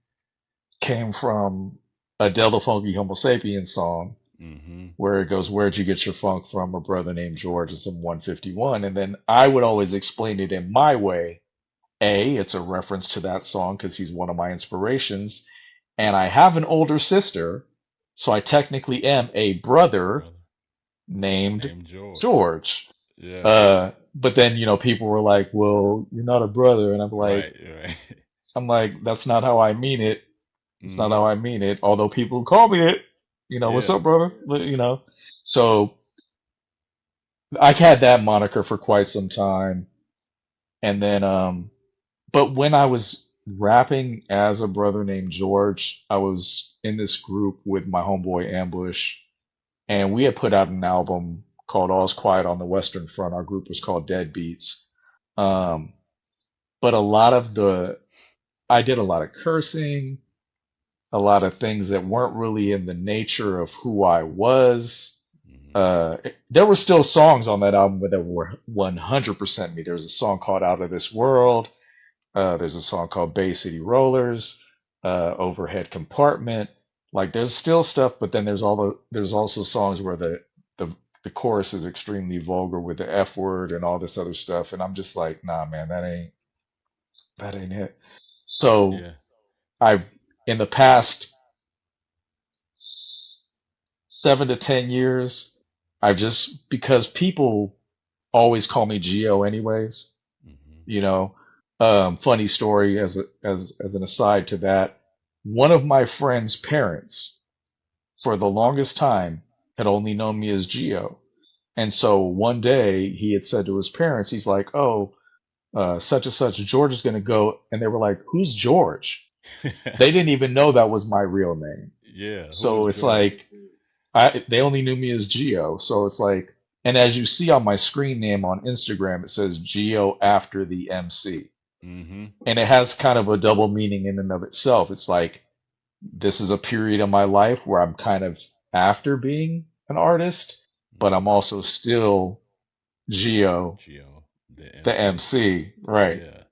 came from a Del Funky Homo Sapien song Mm-hmm. where it goes, "Where'd you get your funk from?" A brother named George is in 151. And then I would always explain it in my way. A, it's a reference to that song because he's one of my inspirations. And I have an older sister, so I technically am a brother Brother named named George. George. Yeah. But then, people were like, "Well, you're not a brother." And Right. Right. I'm like, that's not how I mean it. It's not how Mm-hmm. I mean it. Although people call me it, what's Yeah. up, brother? So I had that moniker for quite some time. And then, but when I was rapping as a brother named George, I was in this group with my homeboy Ambush, and we had put out an album called All's Quiet on the Western Front. Our group was called Deadbeats. Um, but I did a lot of cursing, a lot of things that weren't really in the nature of who I was. Mm-hmm. There were still songs on that album that were 100% me. There's a song called Out of This World. There's a song called Bay City Rollers, Overhead Compartment. Like there's still stuff, but then there's also songs where the the chorus is extremely vulgar with the F word and all this other stuff, and I'm just like, nah, man, that ain't it. So Yeah. I've in the past 7 to 10 years, I've just because people always call me Geo anyways. Mm-hmm. You know, funny story as an aside to that, one of my friend's parents for the longest time had only known me as Geo. And so one day he had said to his parents, he's like, "Oh, such and such, George is going to go." And they were like, "Who's George?" They didn't even know that was my real name. Yeah. Who So is it's George? like, they only knew me as Geo. So it's like, and as you see on my screen name on Instagram, it says Geo after the MC. Mm-hmm. And it has kind of a double meaning in and of itself. It's like this is a period of my life where I'm kind of after being an artist, but I'm Mm-hmm. also still Geo, Geo, the the MC. MC, right? Yeah.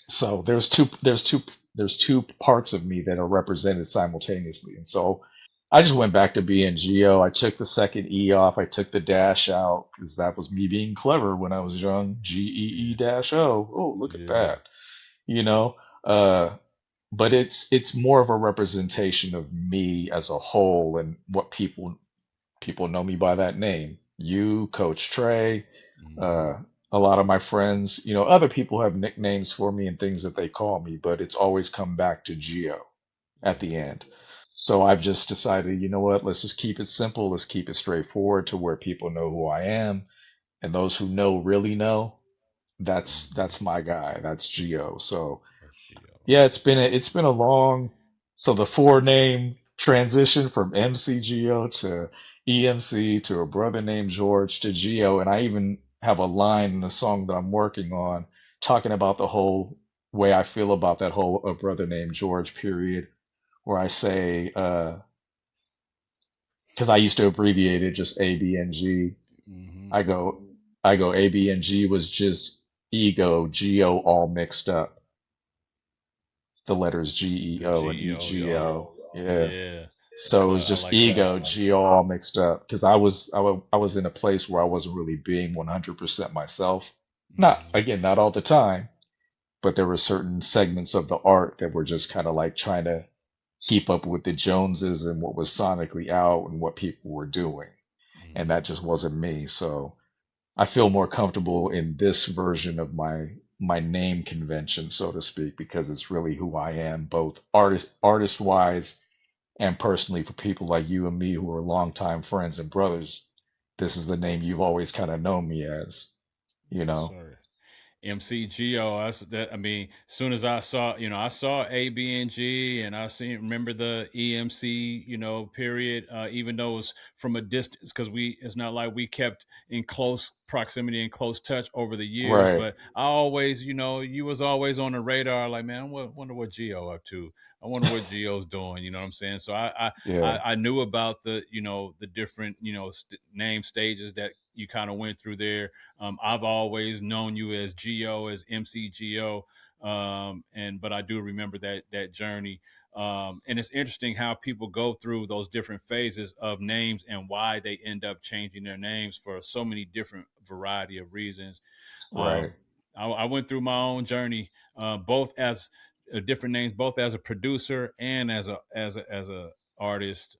So there's two parts of me that are represented simultaneously. And so I just went back to being Geo. I took the second E off. I took the dash out because that was me being clever when I was young. GEE Yeah. dash O. Oh, look at Yeah. that. You know, uh, but it's more of a representation of me as a whole and what people. People know me by that name. You, Coach Trey, Mm-hmm. uh, a lot of my friends, other people have nicknames for me and things that they call me, but it's always come back to Geo at Yeah. the end. So I've just decided, you know what, let's just keep it simple. Let's keep it straightforward to where people know who I am. And those who know really know, Mm-hmm. that's my guy. That's Geo. So That's Geo. yeah, it's been a long, so the four name transition from MCGO to EMC to a brother named George to Geo, and I even have a line in the song that I'm working on talking about the whole way I feel about that whole a brother named George period, where I say, because I used to abbreviate it just A, B, and G. Mm-hmm. I go, I go A, B, and G was just ego, Geo all mixed up. The letters The GEO and Geo, yo. EGO. Yeah. Yeah. So it was I just like that. ego, Geo all mixed up because I was in a place where I wasn't really being 100% myself. Not Mm-hmm. again, not all the time, but there were certain segments of the art that were just kind of like trying to keep up with the Joneses and what was sonically out and what people were doing. And Mm-hmm. that just wasn't me. So I feel more comfortable in this version of my name convention, so to speak, because it's really who I am, both artist wise and personally for people like you and me who are longtime friends and brothers. This is the name you've always kind of known me as, you Yes, know? sir. MCGO. I mean, as soon as I saw, I saw ABNG, and I remember the EMC, period. Even though it was from a distance, because it's not like we kept in close proximity and close touch over the years. Right. But I always, you was always on the radar. Like, man, wonder what Geo up to. I wonder what Geo's doing. You know what I'm saying? So Yeah. I knew about the, the different, name stages that you kind of went through there. I've always known you as Geo, as MCGO, but I do remember that journey. And it's interesting how people go through those different phases of names and why they end up changing their names for so many different variety of reasons. Right. Um, I went through my own journey, both as different names, both as a producer and as a artist.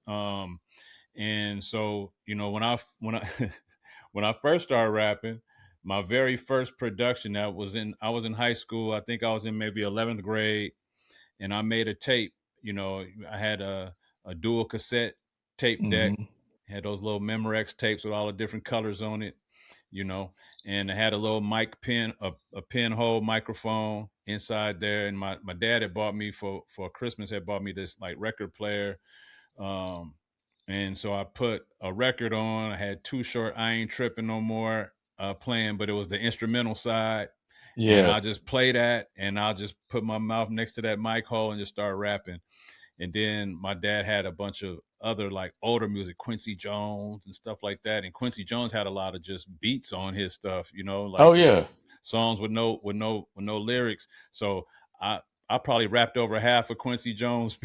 And so, when I when I first started rapping, my very first production I was in high school. I think I was in maybe 11th grade, and I made a tape. I had a dual cassette tape deck, Hmm. had those little Memorex tapes with all the different colors on it, you know, and I had a little mic pin, a pinhole microphone inside there. And my dad had bought me for Christmas, had bought me this like record player. um, and so I put a record on. I had Too Short, I Ain't Tripping No More playing, but it was the instrumental side. And Yeah. I just play that, and I'll just put my mouth next to that mic hole and just start rapping. And then my dad had a bunch of other like older music, Quincy Jones and stuff like that. And Quincy Jones had a lot of just beats on his stuff, like Oh just yeah. songs with no lyrics. So I I probably rapped over half of Quincy Jones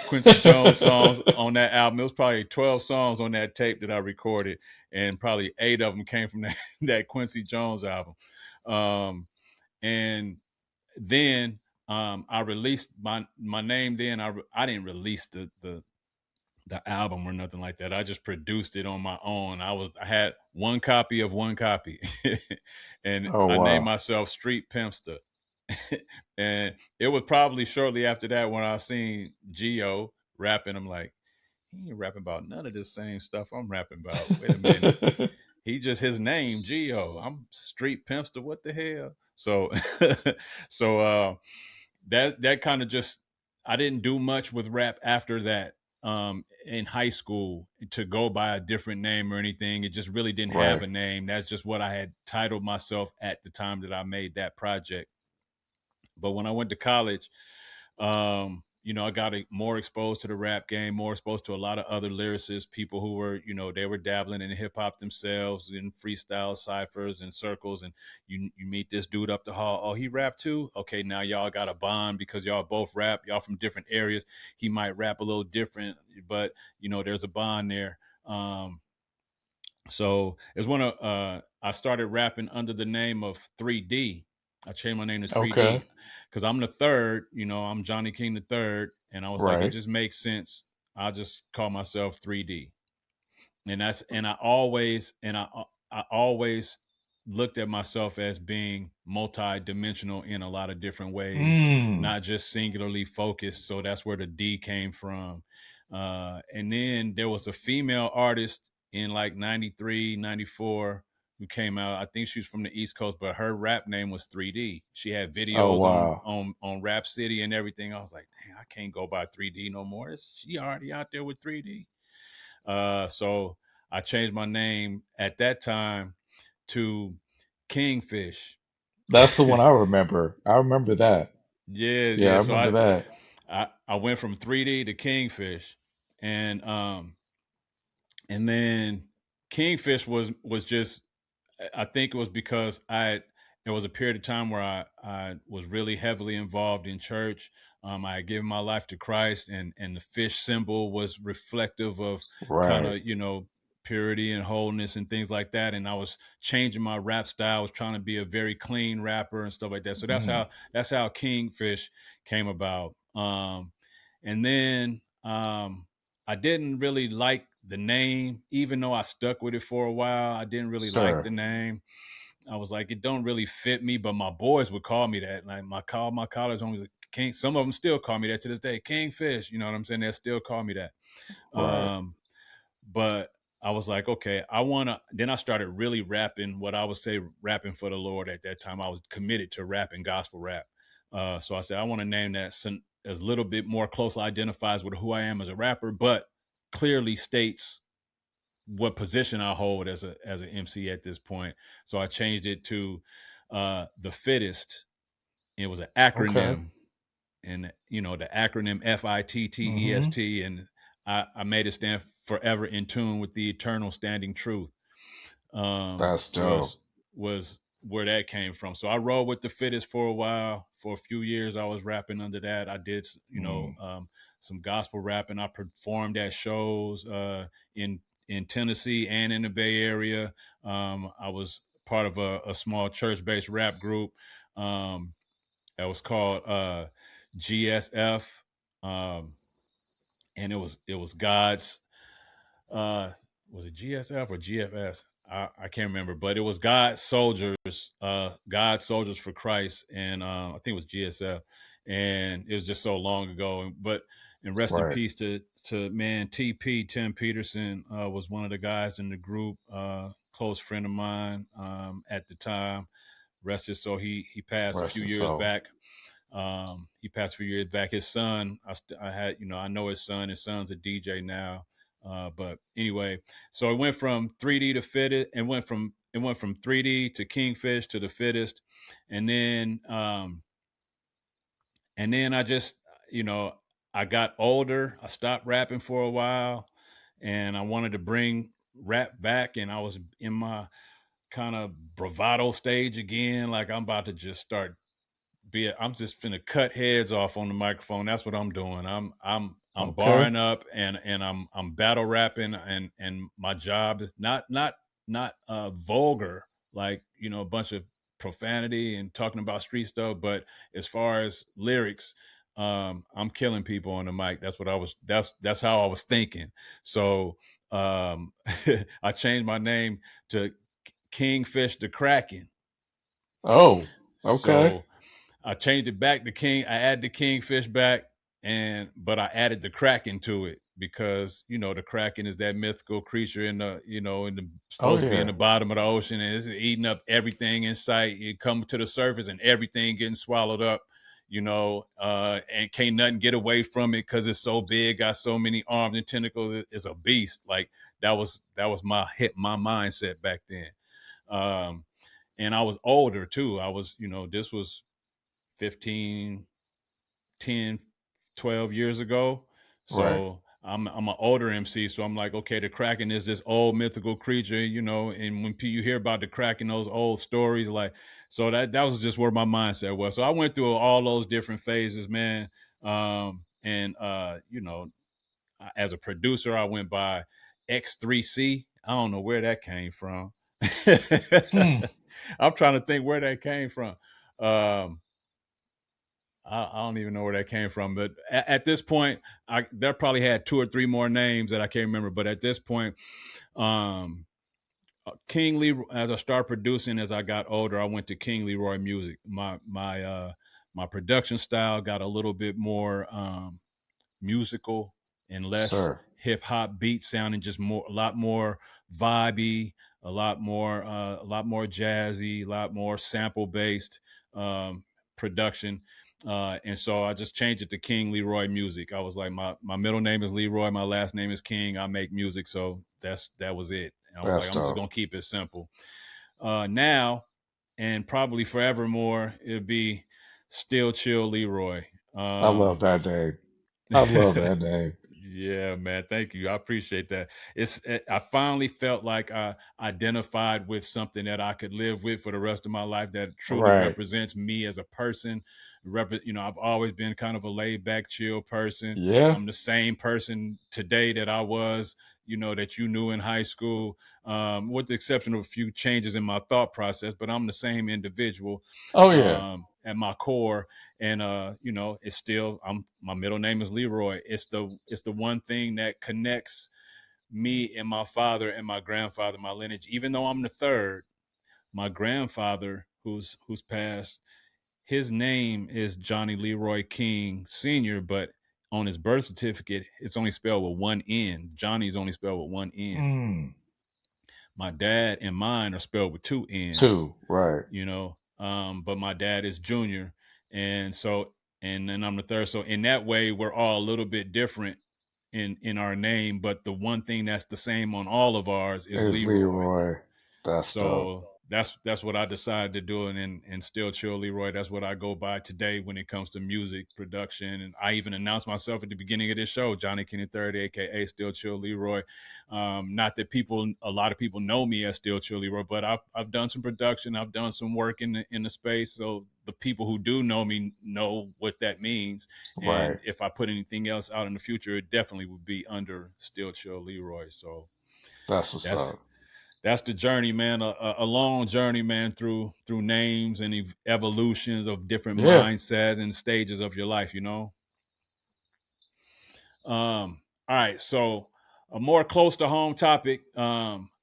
Quincy Jones songs on that album. It was probably 12 songs on that tape that I recorded, and probably 8 of them came from that that Quincy Jones album. Um, and then I released my name. Then I didn't release the album or nothing like that. I just produced it on my own. I had one copy of one copy, and Oh I named wow. myself Street Pimpster. And it was probably shortly after that when I seen Geo rapping. I'm like, he ain't rapping about none of this same stuff I'm rapping about. Wait a minute. He just his name, Geo. I'm Street Pimpster. What the hell? So so that kind of just I didn't do much with rap after that. In high school to go by a different name or anything. It just really didn't have Right. a name. That's just what I had titled myself at the time that I made that project. But when I went to college, I got more exposed to the rap game, more exposed to a lot of other lyricists, people who were, they were dabbling in hip hop themselves, in freestyle ciphers and circles. And you meet this dude up the hall. Oh, he rap too? Okay, now y'all got a bond because y'all both rap. Y'all from different areas. He might rap a little different, but there's a bond there. So it's when I started rapping under the name of 3D. I changed my name to Okay. 3D because I'm the third. I'm Johnny King the third, and I was like, it Right. just makes sense. I'll just call myself 3D. I always looked at myself as being multi-dimensional in a lot of different ways, Mm. not just singularly focused. So that's where the D came from. And then there was a female artist in like 93, 94 who came out. I think she was from the East Coast, but her rap name was 3D. She had Oh videos wow. on Rap City and everything. I was like, dang, I can't go by 3D no more. She already out there with 3D. So I changed my name at that time to Kingfish. That's the one I remember. I remember that. Yeah, Yeah, I yeah. So remember that. I went from 3D to Kingfish, and and then Kingfish was just, I think it was because there was a period of time where I was really heavily involved in church. I had given my life to Christ, and the fish symbol was reflective of kind Right. of, purity and wholeness and things like that. And I was changing my rap style. I was trying to be a very clean rapper and stuff like that. So Mm. that's how Kingfish came about. And then I didn't really like the name, even though I stuck with it for a while. I didn't really like the Sure. name. I was like, it don't really fit me, but my boys would call me that. Like my college homies, like, King. Some of them still call me that to this day, Kingfish. You know what I'm saying? They still call me that. Right. But I was like, okay, I want to. Then I started really rapping what I would say rapping for the Lord at that time. I was committed to rapping gospel rap. So I said, I want to name that as a little bit more closely identifies with who I am as a rapper, but clearly states what position I hold as an MC at this point. So I changed it to the fittest. It was an Okay. acronym, and the acronym Mm-hmm. FITTEST, and I made it stand forever in tune with the eternal standing truth. um, That's dope. was was where that came from. So I rode with the fittest for a while. For a few years, I was rapping under that. I did, Mm. some gospel rapping. I performed at shows in Tennessee and in the Bay Area. I was part of a small church-based rap group um, that was called GSF, um, and it was God's, uh was it GSF or GFS? I can't remember, but it was God's soldiers for Christ, and I think it was GSF, and it was just so long ago. But and rest in Right. peace to man TP Tim Peterson was one of the guys in the group, close friend of mine at the time. Rest his soul. He passed a Rest few his years soul. back. He passed a few years back. His son, I had, I know his son. His son's a DJ now. But anyway, so it went from 3D to fittest, and it went from 3D to Kingfish to the fittest, and then I just, you know, I got older. I stopped rapping for a while, and I wanted to bring rap back, and I was in my kind of bravado stage again. Like I'm about to just start I'm just finna cut heads off on the microphone. That's what I'm doing. I'm Okay. barring up, and I'm battle rapping, and my job is not vulgar, like, a bunch of profanity and talking about street stuff, but as far as lyrics, I'm killing people on the mic. That's how I was thinking. So I changed my name to Kingfish the Kraken. Oh, okay. So I changed it back to King. I added the Kingfish back, but I added the Kraken to it because the Kraken is that mythical creature Oh supposed to be in yeah. the bottom of the ocean, and it's eating up everything in sight. It comes to the surface and everything getting swallowed up. And can't nothing get away from it because it's so big, got so many arms and tentacles. It's a beast. Like that was my mindset back then. Um, and I was older too. I was, this was 15, 10, 12 years ago. Right. So I'm an older MC. So I'm like, okay, the Kraken is this old mythical creature, and when you hear about the Kraken, those old stories, like, so that was just where my mindset was. So I went through all those different phases, man. And as a producer, I went by X3C. I don't know where that came from. Hmm. I'm trying to think where that came from. Um, I don't even know where that came from, but at this point, there probably had two or three more names that I can't remember. But at this point, um, King Lee, as I started producing, as I got older, I went to King Leroy Music. My production style got a little bit more musical and less Sir. hip hop beat sounding, just more a lot more vibey, a lot more jazzy, a lot more sample based um, production. And so I just changed it to King Leroy Music. I was like, my middle name is Leroy, my last name is King. I make music, so that was it. And I was like, That's I'm just dope. gonna keep it simple. Now and probably forevermore, it'll be Still Chill Leroy. I Um, love that name. I love that name. yeah, man. Thank you. I appreciate that. I finally felt like I identified with something that I could live with for the rest of my life that truly Right. represents me as a person. I've always been kind of a laid back, chill person. Yeah. I'm the same person today that I was, that you knew in high school, with the exception of a few changes in my thought process, but I'm the same individual Oh yeah. at my core. And it's still, I'm my middle name is Leroy. It's the one thing that connects me and my father and my grandfather, my lineage. Even though I'm the third, my grandfather, who's passed, his name is Johnny Leroy King Sr., but on his birth certificate it's only spelled with one N. Johnny's only spelled with one N. Mm. My dad and mine are spelled with two N's. Two. Right. But my dad is junior, and so, and then I'm the third. So in that way, we're all a little bit different in our name, but the one thing that's the same on all of ours is There's Leroy. Leroy. That's dope. So that's what I decided to do, and still chill Leroy. That's what I go by today when it comes to music production. And I even announced myself at the beginning of this show, Johnny Kenny Third, aka Still Chill Leroy. Not that a lot of people know me as Still Chill Leroy, but I've done some production, I've done some work in the space, so the people who do know me know what that means. And Right. if I put anything else out in the future, it definitely would be under Still Chill Leroy. So That's what's that's up. that's the journey, man. A long journey, man, through names and evolutions of different Yeah. mindsets and stages of your life. All right, so a more close to home topic.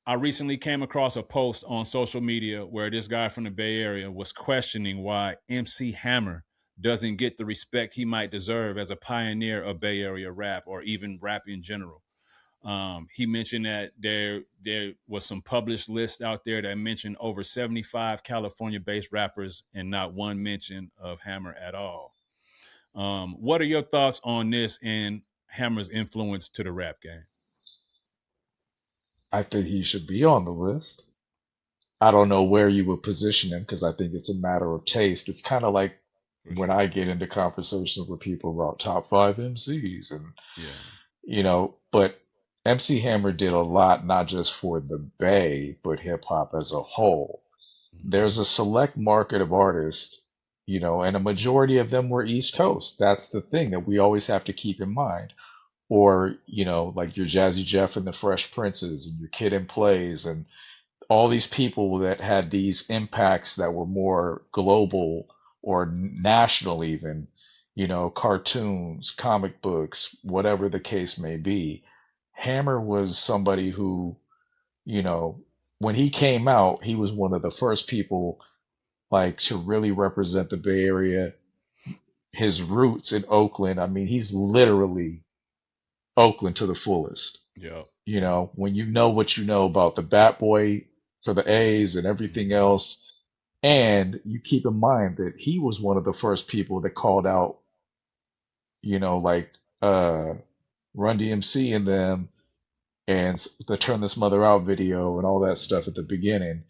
I recently came across a post on social media where this guy from the Bay Area was questioning why MC Hammer doesn't get the respect he might deserve as a pioneer of Bay Area rap or even rap in general. He mentioned that there was some published lists out there that mentioned over 75 California-based rappers and not one mention of Hammer at all. What are your thoughts on this and Hammer's influence to the rap game? I think he should be on the list. I don't know where you would position him because I think it's a matter of taste. It's kind of like For when sure. I get into conversations with people about top five MCs and Yeah. but MC Hammer did a lot, not just for the Bay, but hip hop as a whole. Mm-hmm. There's a select market of artists, and a majority of them were East Coast. That's the thing that we always have to keep in mind. Or, like your Jazzy Jeff and the Fresh Princes and your Kid and Plays and all these people that had these impacts that were more global or national even, cartoons, comic books, whatever the case may be. Hammer was somebody who, you know, when he came out, he was one of the first people like to really represent the Bay Area. His roots in Oakland, I mean, he's literally Oakland to the fullest. Yep. Yep. When you know what you know about the Bat Boy for the A's and everything Mm-hmm. else, and you keep in mind that he was one of the first people that called out, like uh Run DMC and them and the Turn This Mother Out video and all that stuff at the beginning.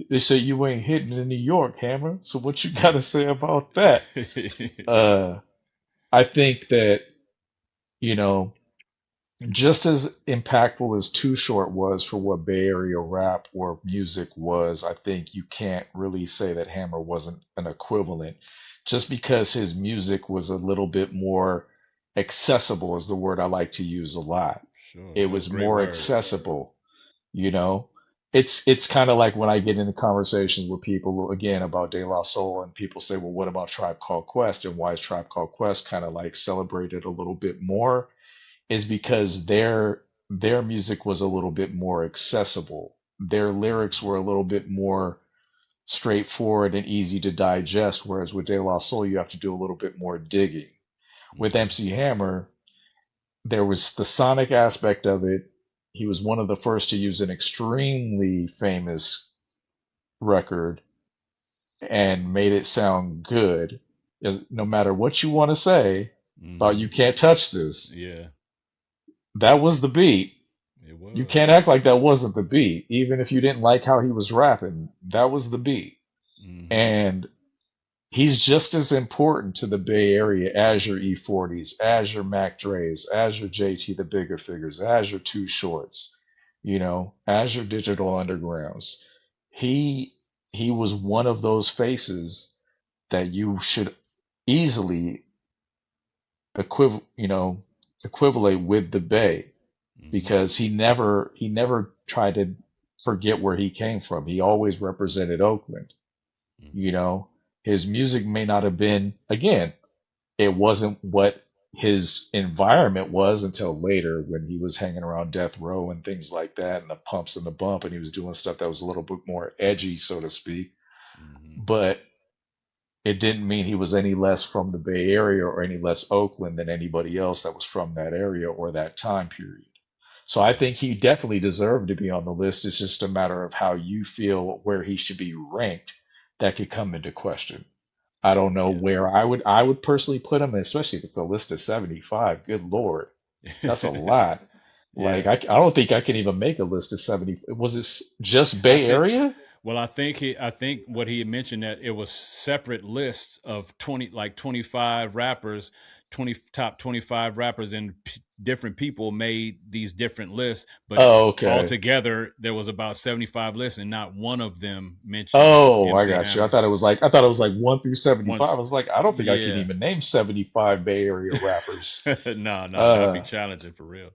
They say you ain't hitting in New York, Hammer. So what you got to say about that? Uh, I think that, you know, just as impactful as Too Short was for what Bay Area rap or music was, I think you can't really say that Hammer wasn't an equivalent. Just because his music was a little bit more accessible is the word I like to use a lot. Sure. It That's a was great more word. accessible, you know? it's kind of like when I get into conversations with people again about De La Soul, and people say, well, what about Tribe Called Quest, and why is Tribe Called Quest kind of like celebrated a little bit more? Is because their music was a little bit more accessible. Their lyrics were a little bit more straightforward and easy to digest, whereas with De La Soul, you have to do a little bit more digging. With Mm-hmm. MC Hammer, there was the sonic aspect of it. He was one of the first to use an extremely famous record and made it sound good. No matter what you want to say about Mm-hmm. you can't touch this, Yeah, that was the beat. it You was. can't act like that wasn't the beat. Even if you didn't like how he was rapping, that was the beat. Mm-hmm. And he's just as important to the Bay Area as your E40s, as your Mac Dre's, as your JT the Bigger Figures, as your Too Shorts, as your Digital Undergrounds. He he was one of those faces that you should easily equivalate with the Bay, Mm-hmm. because he never tried to forget where he came from. He always represented Oakland. You Mm-hmm. know, his music may not have been, again, it wasn't what his environment was until later when he was hanging around death row and things like that, and the pumps and the bump, and he was doing stuff that was a little bit more edgy, so to speak. Mm-hmm. But it didn't mean he was any less from the Bay Area or any less Oakland than anybody else that was from that area or that time period. So I Yeah, think he definitely deserved to be on the list. It's just a matter of how you feel where he should be ranked. That could come into question. I don't know yeah. where I would personally put him, especially if it's a list of 75. Good Lord. That's a lot. Like Yeah. I don't think I can even make a list of 70. Was it just I Bay think Area? Well, I think what he had mentioned that it was separate lists of 25 rappers, 20 top 25 rappers, and different people made these different lists, but Oh, okay. altogether there was about 75 lists and not one of them mentioned Oh, I MC got you. Hammer. I thought it was like 1 through 75. I Once was like, I don't think I can yeah. even name 75 Bay Area rappers. No, that'd be Uh, challenging for real.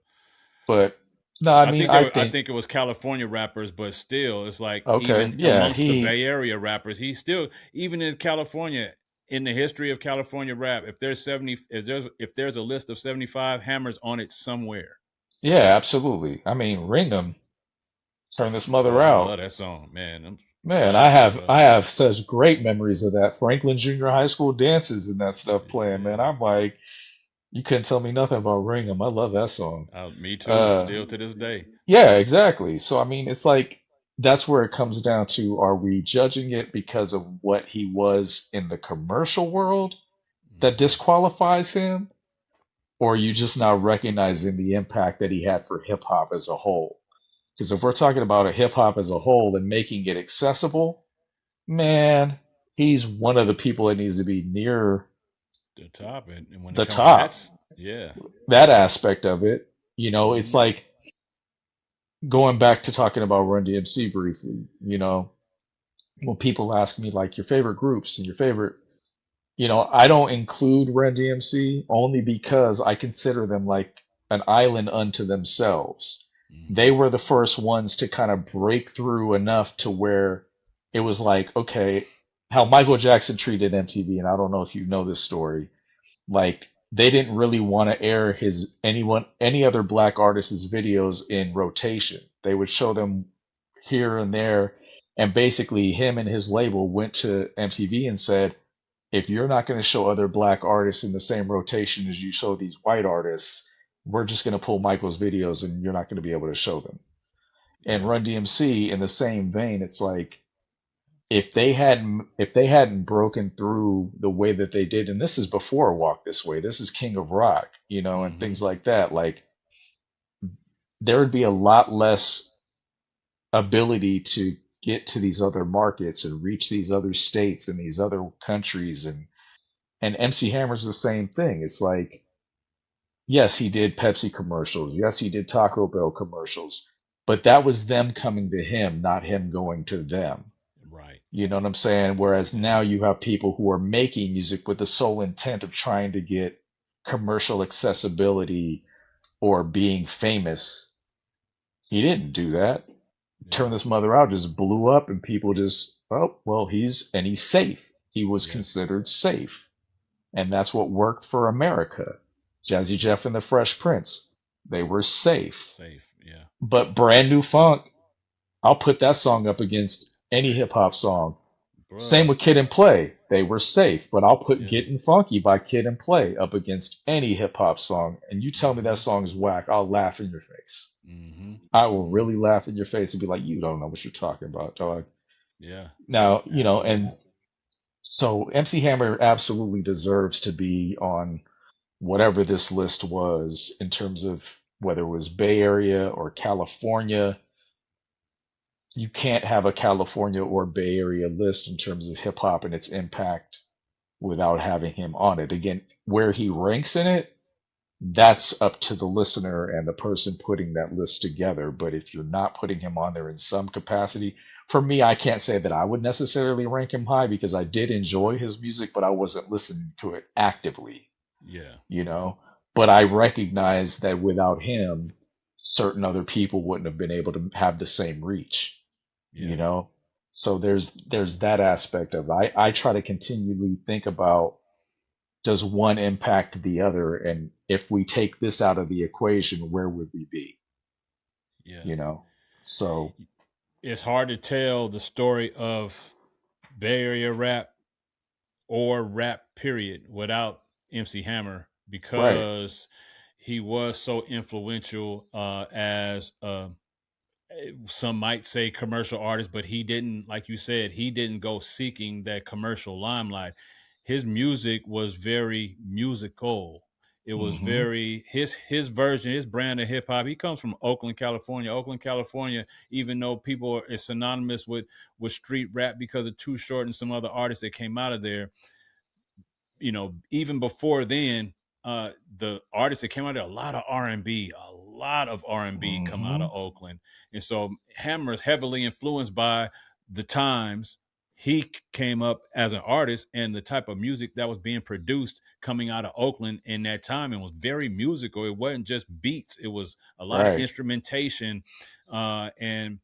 but no, I mean, I I think think it was California rappers, but still, it's like okay, even yeah, amongst the he Bay Area rappers, he's still even in California. In the history of California rap, if there's a list of 75 hammers on it somewhere. yeah, absolutely. I mean, ring 'em, turn this Oh, mother I out. love that song, man. Them Man, I classic, have bro. I have such great memories of that. Franklin Junior High School dances and that stuff playing, man. Yeah, I'm like, you couldn't tell me nothing about Ring 'em. I love that song. me too. Uh, Still to this day. yeah, exactly. So I mean, it's like that's where it comes down to: are we judging it because of what he was in the commercial world that Hmm. disqualifies him, or are you just not recognizing the impact that he had for hip hop as a whole? Because if we're talking about a hip hop as a whole and making it accessible, man, he's one of the people that needs to be near The top, and when it the comes to top. yeah. That aspect of it, it's Hmm. like going back to talking about Run DMC briefly. When people ask me like your favorite groups and your favorite, I don't include Run DMC only because I consider them like an island unto themselves. They Hmm. were the first ones to kind of break through enough to where it was like, okay, how Michael Jackson treated MTV, and I don't know if you know this story. Like they didn't really want to air any other black artist's videos in rotation. They would show them here and there, and basically him and his label went to MTV and said, if you're not going to show other black artists in the same rotation as you show these white artists, we're just going to pull Michael's videos and you're not going to be able to show them. And Yeah. Run DMC in the same vein, it's like if they hadn't broken through the way that they did, and this is before Walk This Way, this is King of Rock, and Hmm. things like that, like there would be a lot less ability to get to these other markets and reach these other states and these other countries, and MC Hammer's the same thing. It's like, yes, he did Pepsi commercials, yes, he did Taco Bell commercials, but that was them coming to him, not him going to them. Right. You know what I'm saying? Whereas Yeah. now you have people who are making music with the sole intent of trying to get commercial accessibility or being famous. He didn't do that. Yeah. turn this mother out, just blew up, and people just, oh, well, he's safe. He was Yeah. considered safe. And that's what worked for America. Jazzy Jeff and the Fresh Prince, they were safe. Safe. Yeah. But Brand New Funk, I'll put that song up against any hip hop song. Same Bruh. with Kid and Play. They were safe, but I'll put Yeah. Getting Funky by Kid and Play up against any hip hop song. And you tell me that Mm-hmm. song is whack, I'll laugh in your face. Mm-hmm. I will Mm-hmm. really laugh in your face and be like, you don't know what you're talking about, dog. Yeah. Now, Absolutely. and so MC Hammer absolutely deserves to be on whatever this list was in terms of whether it was Bay Area or California. You can't have a California or Bay Area list in terms of hip hop and its impact without having him on it. Again, where he ranks in it, that's up to the listener and the person putting that list together. But if you're not putting him on there in some capacity, for me, I can't say that I would necessarily rank him high because I did enjoy his music, but I wasn't listening to it actively, Yeah. you know. But I recognize that without him, certain other people wouldn't have been able to have the same reach, you Yeah. know. So there's that aspect of it. I try to continually think about, does one impact the other, and if we take this out of the equation, where would we be, Yeah. you know? So It's hard to tell the story of Bay Area rap or rap period without MC Hammer right. because he was so influential as some might say commercial artist, but he didn't, like you said, he didn't go seeking that commercial limelight. His music was very musical. It was Hmm. very his version, his brand of hip hop. He comes from Oakland, California. Oakland, California, even though people are synonymous with street rap because of Too Short and some other artists that came out of there, even before then, the artists that came out there, a lot of R&B come out of Hmm. Oakland. And so Hammer is heavily influenced by the times he came up as an artist and the type of music that was being produced coming out of Oakland in that time. It was very musical. It wasn't just beats. It was a lot of Right. instrumentation. And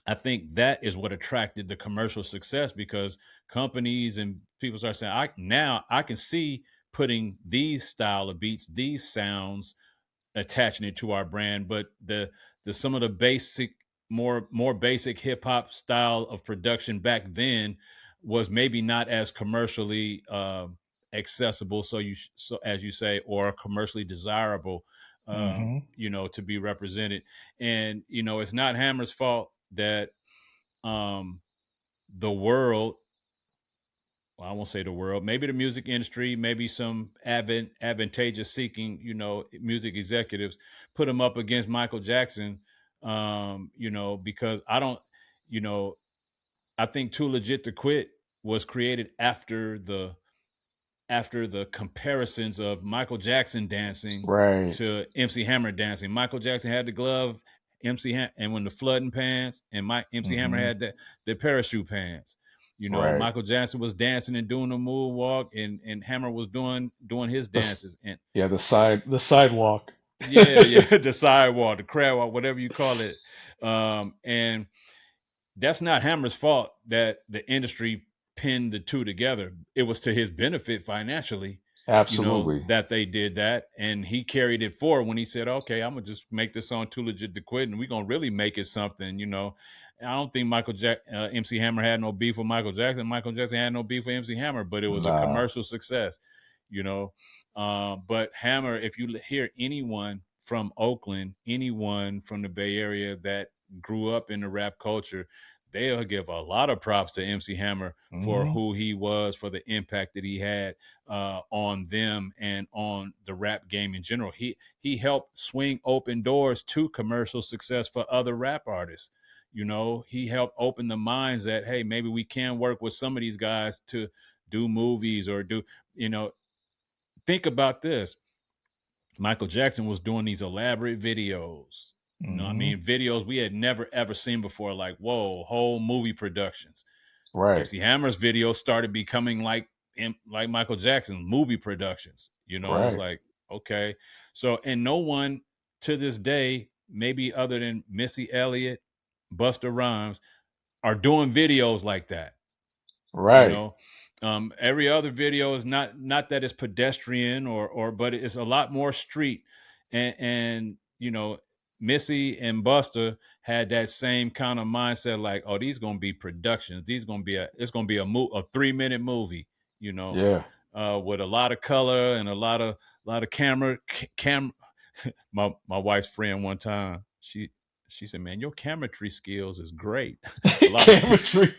I think that is what attracted the commercial success because companies and people start saying, I can see putting these style of beats, these sounds, attaching it to our brand. But the some of the basic, more basic hip hop style of production back then was maybe not as commercially accessible. So as you say, or commercially desirable, Hmm. to be represented. And it's not Hammer's fault that um, the world, well, I won't say the world, maybe the music industry, maybe some advantageous seeking, music executives put him up against Michael Jackson, because you know, I think Too Legit to Quit was created after the comparisons of Michael Jackson dancing Right. to MC Hammer dancing. Michael Jackson had the glove, and when the flooding pants, and MC Hammer Hmm. had the parachute pants. Right. Michael Jackson was dancing and doing the moonwalk, and Hammer was doing his This, dances. And yeah, the sidewalk. yeah, yeah, the sidewalk, the crab walk, whatever you call it. And that's not Hammer's fault that the industry pinned the two together. It was to his benefit financially, Absolutely. that they did that. And he carried it forward when he said, okay, I'm going to just make this song Too Legit to Quit and we're going to really make it something. I don't think MC Hammer had no beef with Michael Jackson. Michael Jackson had no beef with MC Hammer, but it was a Nah. commercial success, you know. But Hammer, if you hear anyone from Oakland, anyone from the Bay Area that grew up in the rap culture, they'll give a lot of props to MC Hammer for Hmm. who he was, for the impact that he had on them and on the rap game in general. He helped swing open doors to commercial success for other rap artists. He helped open the minds that, hey, maybe we can work with some of these guys to do movies or do, you know, think about this. Michael Jackson was doing these elaborate videos. I Hmm. mean, videos we had never ever seen before, like, whoa, whole movie productions. Right. MC Hammer's videos started becoming like Michael Jackson movie productions. It's Right. like, okay. So, and no one to this day, maybe other than Missy Elliott Busta Rhymes are doing videos like that. You Right. know, every other video is not that it's pedestrian or but it's a lot more street, and you know, Missy and Buster had that same kind of mindset, like, oh, these gonna be productions, these gonna be it's gonna be a 3 minute movie, you know, Yeah. with a lot of color and a lot of camera. My wife's friend one time, she said, man, your camera skills is great. A lot of Chemistry.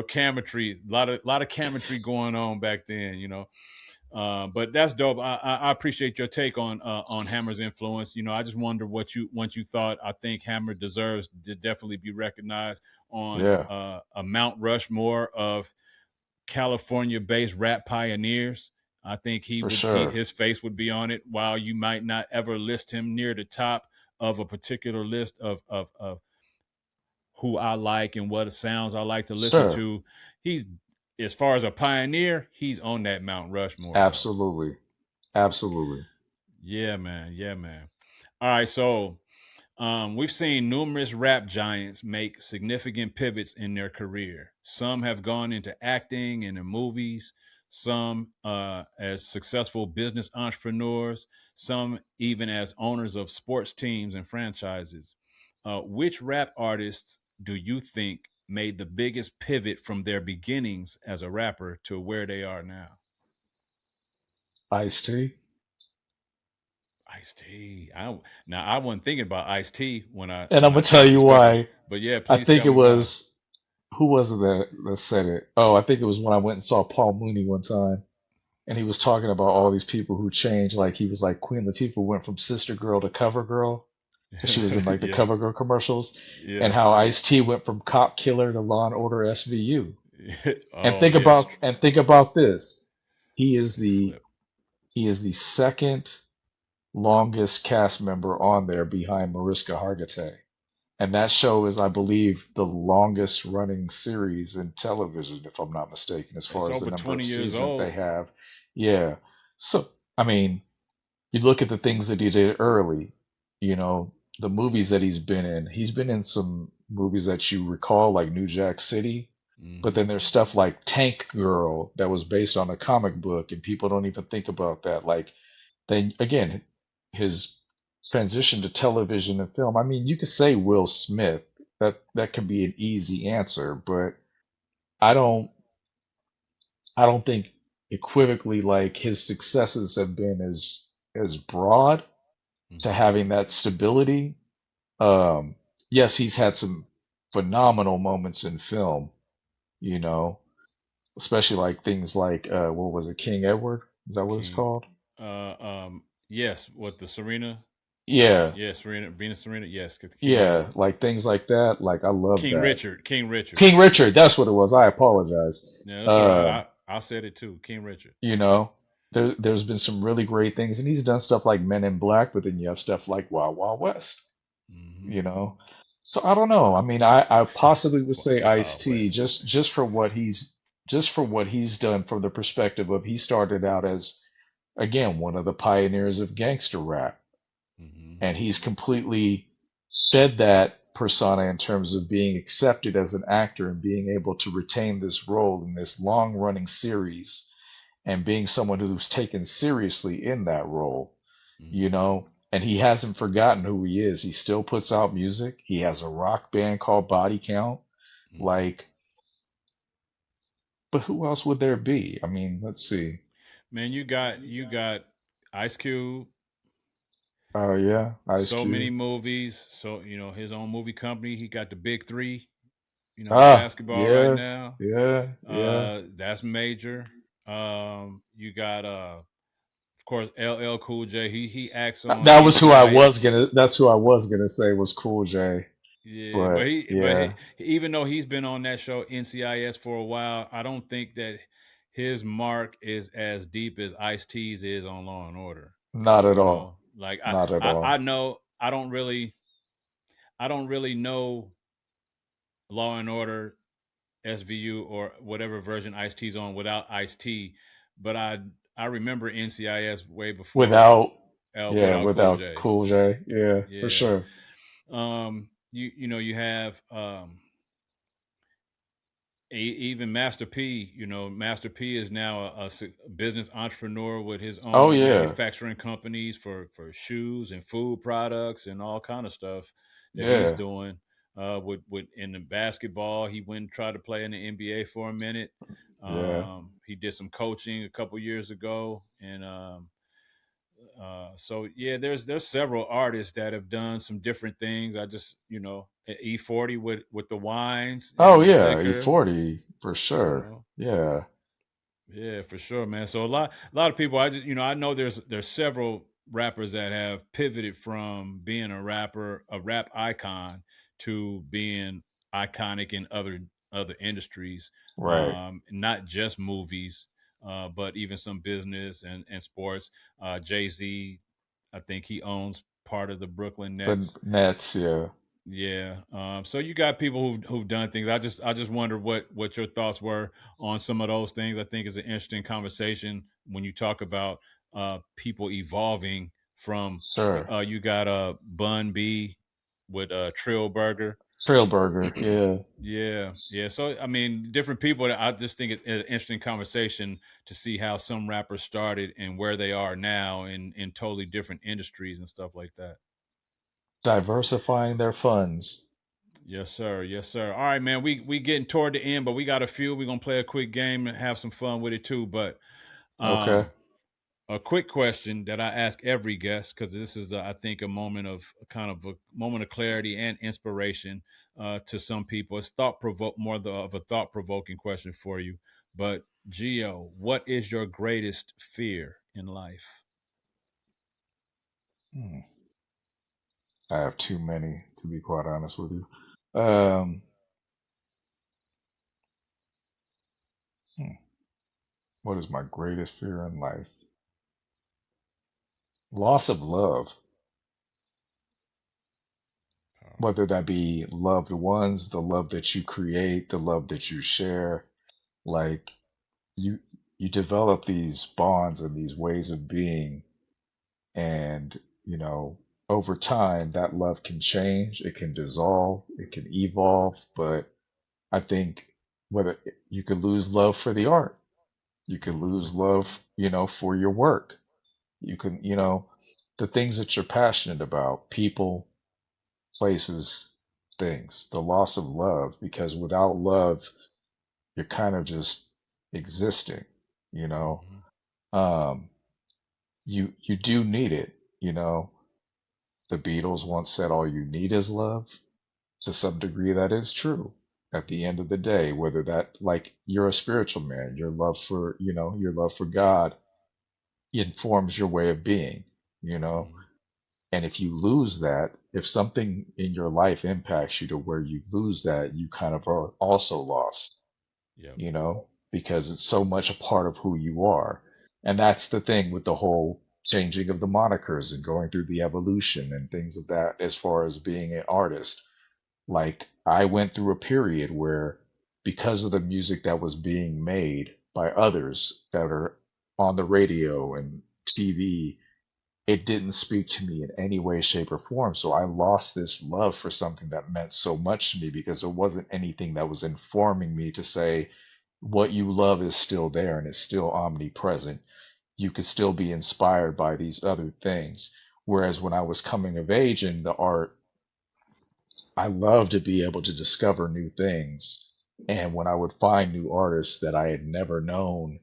chemistry, a lot of chemistry going on back then, you know. But that's dope. I appreciate your take on Hammer's influence. You know, I just wonder what you thought. I think Hammer deserves to definitely be recognized on Yeah, a Mount Rushmore of California-based rap pioneers. I think for sure. his face would be on it. While you might not ever list him near the top of a particular list of who I like and what sounds I like to listen Sure. to, he's, as far as a pioneer, he's on that Mount Rushmore though. Absolutely. Absolutely. Yeah, man. Yeah, man. All right, so we've seen numerous rap giants make significant pivots in their career. Some have gone into acting and in movies, some as successful business entrepreneurs, some even as owners of sports teams and franchises. Which rap artists do you think made the biggest pivot from their beginnings as a rapper to where they are now? Ice T. Ice T. Now I wasn't thinking about Ice T And I'm when I gonna tell asked you this question, why. but yeah, I please think tell it me why. was who was it that said it? Oh, I think it was when I went and saw Paul Mooney one time, and he was talking about all these people who changed. Like he was like Queen Latifah went from sister girl to cover girl because she was in like the Yeah, cover girl commercials, and yeah. how Ice T went from cop killer to Law and Order SVU. Oh yeah, And think about this. He is the flip. he is the second longest cast member on there behind Mariska Hargitay. And that show is, I believe, the longest running series in television, if I'm not mistaken, as It's far as the over number of 20 years seasons they old. have. Yeah. So, I mean, you look at the things that he did early, you know, the movies that he's been in. He's been in some movies that you recall, like New Jack City, but Hmm. then there's stuff like Tank Girl that was based on a comic book, and people don't even think about that. Like, then again, his transition to television and film. I mean, you could say Will Smith. That could be an easy answer, but I don't I don't think equivocally like his successes have been as broad to Hmm. having that stability. Um, yes, he's had some phenomenal moments in film, you know, especially like things like what was it, King Edward? Is that what it's King. called? Uh, yes. What the Serena? Yeah, Yes, Serena. Venus Serena. Yes, King yeah, Edward. like things like that. Like I love King that. Richard. King Richard. King Richard, that's what it was. I apologize. Yeah, that's all Um, right. I said it too. King Richard. you know, there's been some really great things, and he's done stuff like Men in Black, but then you have stuff like Wild Wild West, Hmm. you know. So I don't know. I mean, I possibly would say Ice Wow, T West. just for what he's done from the perspective of he started out as again one of the pioneers of gangster rap, Hmm. and he's completely shed that persona in terms of being accepted as an actor and being able to retain this role in this long running series and being someone who's taken seriously in that role, you Hmm. know, and he hasn't forgotten who he is. He still puts out music. He has a rock band called Body Count. Hmm. Like, but who else would there be? I mean, let's see. Man, you got Ice Cube. Oh yeah, Ice So many Cube. movies. So his own movie company. He got the big three. In Ah, basketball right yeah, now. yeah, yeah. That's major. You got of course LL Cool J. He acts on That was who I NCIS. was gonna. That's who I was gonna say was Cool J. Yeah, but But yeah, even though he's been on that show NCIS for a while, I don't think that his mark is as deep as Ice T's is on Law and Order. not at all. Like Not at I all. know I don't really know Law and Order SVU or whatever version Ice T's on without Ice T, but I remember NCIS way before Without, L yeah, without Cool without J. Cool J. Yeah, for Yeah. sure. you have even Master P. Master P is now a business entrepreneur with his Oh own yeah, manufacturing companies for shoes and food products and all kind of stuff that he's yeah, doing. With in the basketball, he went and tried to play in the NBA for a minute. yeah. He did some coaching a couple years ago, and so yeah, there's several artists that have done some different things. I just E40 with the wines Oh and the yeah, liquor, E40 for you sure. know. Yeah, Yeah, for sure, man. So a lot of people, I know there's several rappers that have pivoted from being a rapper, a rap icon, to being iconic in other industries, right. not just movies, but even some business and sports. Jay-Z, I think he owns part of the Brooklyn The Nets. Nets, yeah. Yeah. So you got people who've done things. I just wonder what your thoughts were on some of those things. I think is an interesting conversation when you talk about people evolving from. Sure. You got Bun B with Trill Burger. Trailburger, yeah. Yeah, yeah. So I mean, different people. I just think it's an interesting conversation to see how some rappers started and where they are now in totally different industries and stuff like that. Diversifying their funds. Yes, sir. Yes, sir. All right, man. We getting toward the end, but we got a few. We're gonna play a quick game and have some fun with it too. But Okay. um, a quick question that I ask every guest, because this is, I think, a moment of kind of a moment of clarity and inspiration to some people. It's of a thought provoking question for you. But Gio, what is your greatest fear in life? Hmm. I have too many, to be quite honest with you. Um, hmm. What is my greatest fear in life? Loss of love, whether that be loved ones, the love that you create, the love that you share. Like you, you develop these bonds and these ways of being, and over time, that love can change, it can dissolve, it can evolve. But I think whether you could lose love for the art, you could Mm-hmm. lose love, for your work. You can, the things that you're passionate about, people, places, things, the loss of love, because without love, you're kind of just existing, you know. Mm-hmm. Um, you do need it, you know. The Beatles once said all you need is love. To some degree that is true. At the end of the day, whether that, like, you're a spiritual man, your love for God informs your way of being, you know. Mm-hmm. And if you lose that, if something in your life impacts you to where you lose that, you kind of are also lost, Yep. because it's so much a part of who you are. And that's the thing with the whole changing of the monikers and going through the evolution and things of that as far as being an artist. Like, I went through a period where, because of the music that was being made by others that are on the radio and TV, it didn't speak to me in any way, shape, or form. So I lost this love for something that meant so much to me because there wasn't anything that was informing me to say what you love is still there and it's still omnipresent. You could still be inspired by these other things. Whereas when I was coming of age in the art, I love to be able to discover new things. And when I would find new artists that I had never known,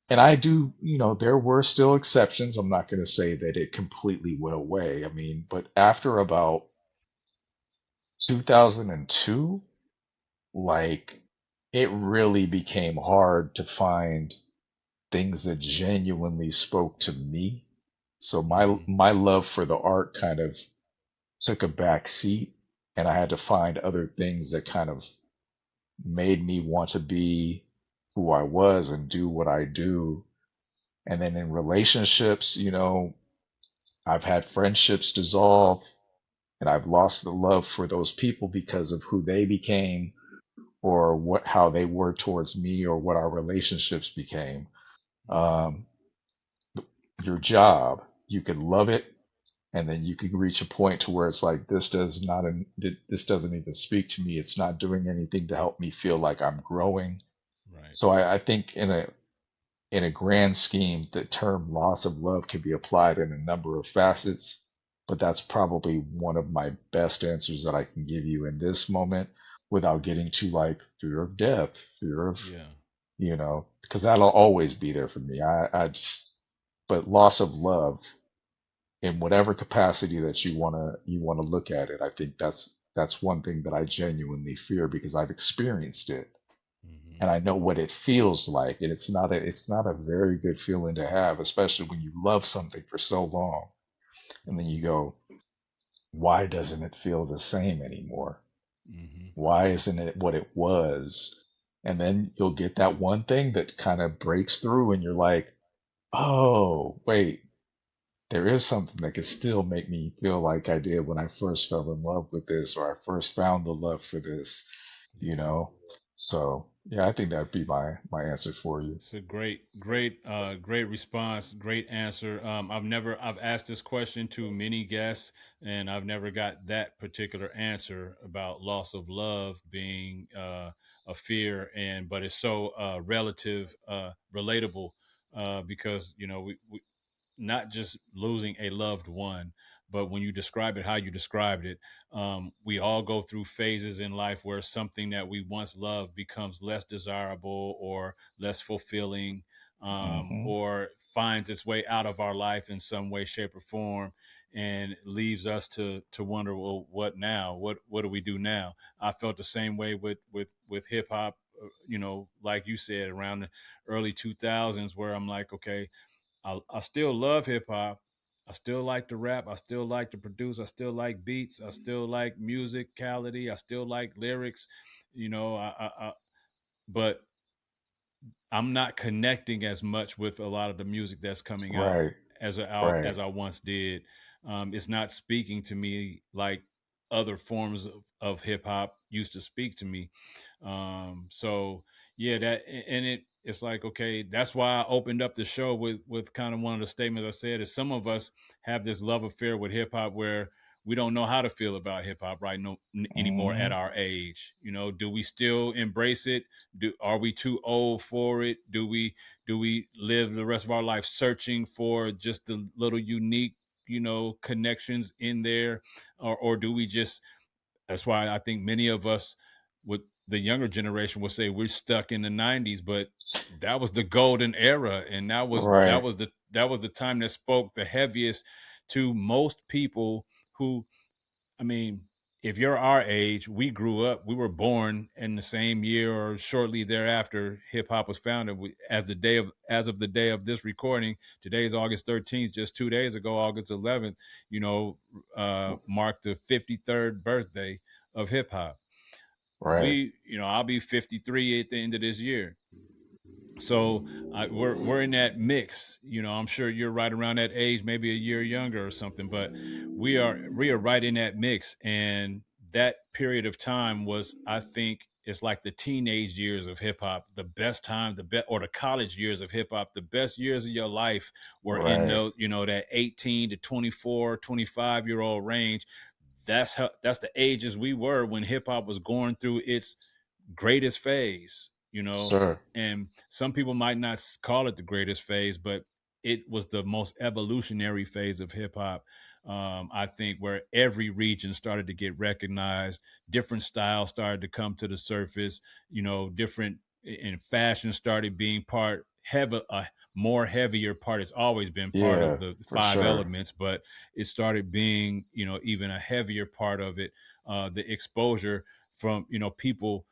and I do, there were still exceptions. I'm not going to say that it completely went away. I mean, but after about 2002, like, it really became hard to find things that genuinely spoke to me. So my Mm-hmm. my love for the art kind of took a back seat, and I had to find other things that kind of made me want to be who I was and do what I do. And then in relationships, I've had friendships dissolve, and I've lost the love for those people because of who they became, or how they were towards me, or what our relationships became. Mm-hmm. Um, your job, you could love it and then you can reach a point to where it's like this doesn't even speak to me. It's not doing anything to help me feel like I'm growing. Right. So I think in a grand scheme, the term loss of love can be applied in a number of facets, but that's probably one of my best answers that I can give you in this moment without getting to like fear of death, fear of, Yeah. because that'll always be there for me. But loss of love in whatever capacity that you want to look at it, I think that's one thing that I genuinely fear because I've experienced it Hmm. and I know what it feels like. And it's not a very good feeling to have, especially when you love something for so long. And then you go, why doesn't it feel the same anymore? Hmm. Why isn't it what it was? And then you'll get that one thing that kind of breaks through and you're like, oh, wait, there is something that can still make me feel like I did when I first fell in love with this or I first found the love for this, you Yeah. know? So yeah, I think that'd be my answer for you. It's a great response, great answer. I've asked this question to many guests, and I've never got that particular answer about loss of love being a fear, but it's so relatable, because we not just losing a loved one, but when you describe it how you described it, we all go through phases in life where something that we once loved becomes less desirable or less fulfilling, Hmm. or finds its way out of our life in some way, shape, or form, and leaves us to wonder, well, what now? What do we do now? I felt the same way with hip hop. Like you said, around the early 2000s, where I'm like, okay, I still love hip hop. I still like to rap. I still like to produce. I still like beats. I still like musicality. I still like lyrics. But I'm not connecting as much with a lot of the music that's coming out Right, as right, I once did. It's not speaking to me like other forms of hip hop used to speak to me. So yeah, it's like, okay, that's why I opened up the show with kind of one of the statements I said is some of us have this love affair with hip hop where we don't know how to feel about hip hop right no anymore hmm at our age. Do we still embrace it? Are we too old for it? Do we live the rest of our life searching for just the little unique connections in there, or do we just? That's why I think many of us with the younger generation will say we're stuck in the 90s, but that was the golden era, and that was that right, was the that was the time that spoke the heaviest to most people who, I mean, if you're our age, we grew up, we were born in the same year or shortly thereafter hip hop was founded. As of the day of this recording, today is August 13th, just 2 days ago, August 11th, marked the 53rd birthday of hip hop. right, I'll be 53 at the end of this year. So we're in that mix. I'm sure you're right around that age, maybe a year younger or something, but we are right in that mix. And that period of time was, I think, it's like the teenage years of hip hop, the best time, or the college years of hip hop. The best years of your life were in right. those, that 18 to 24, 25-year old range. That's the ages we were when hip hop was going through its greatest phase. Sure. And some people might not call it the greatest phase, but it was the most evolutionary phase of hip hop. I think where every region started to get recognized, different styles started to come to the surface, different and fashion started being a more heavier part. It's always been part Yeah, of the for five sure. elements, but it started being, even a heavier part of it. The exposure from, people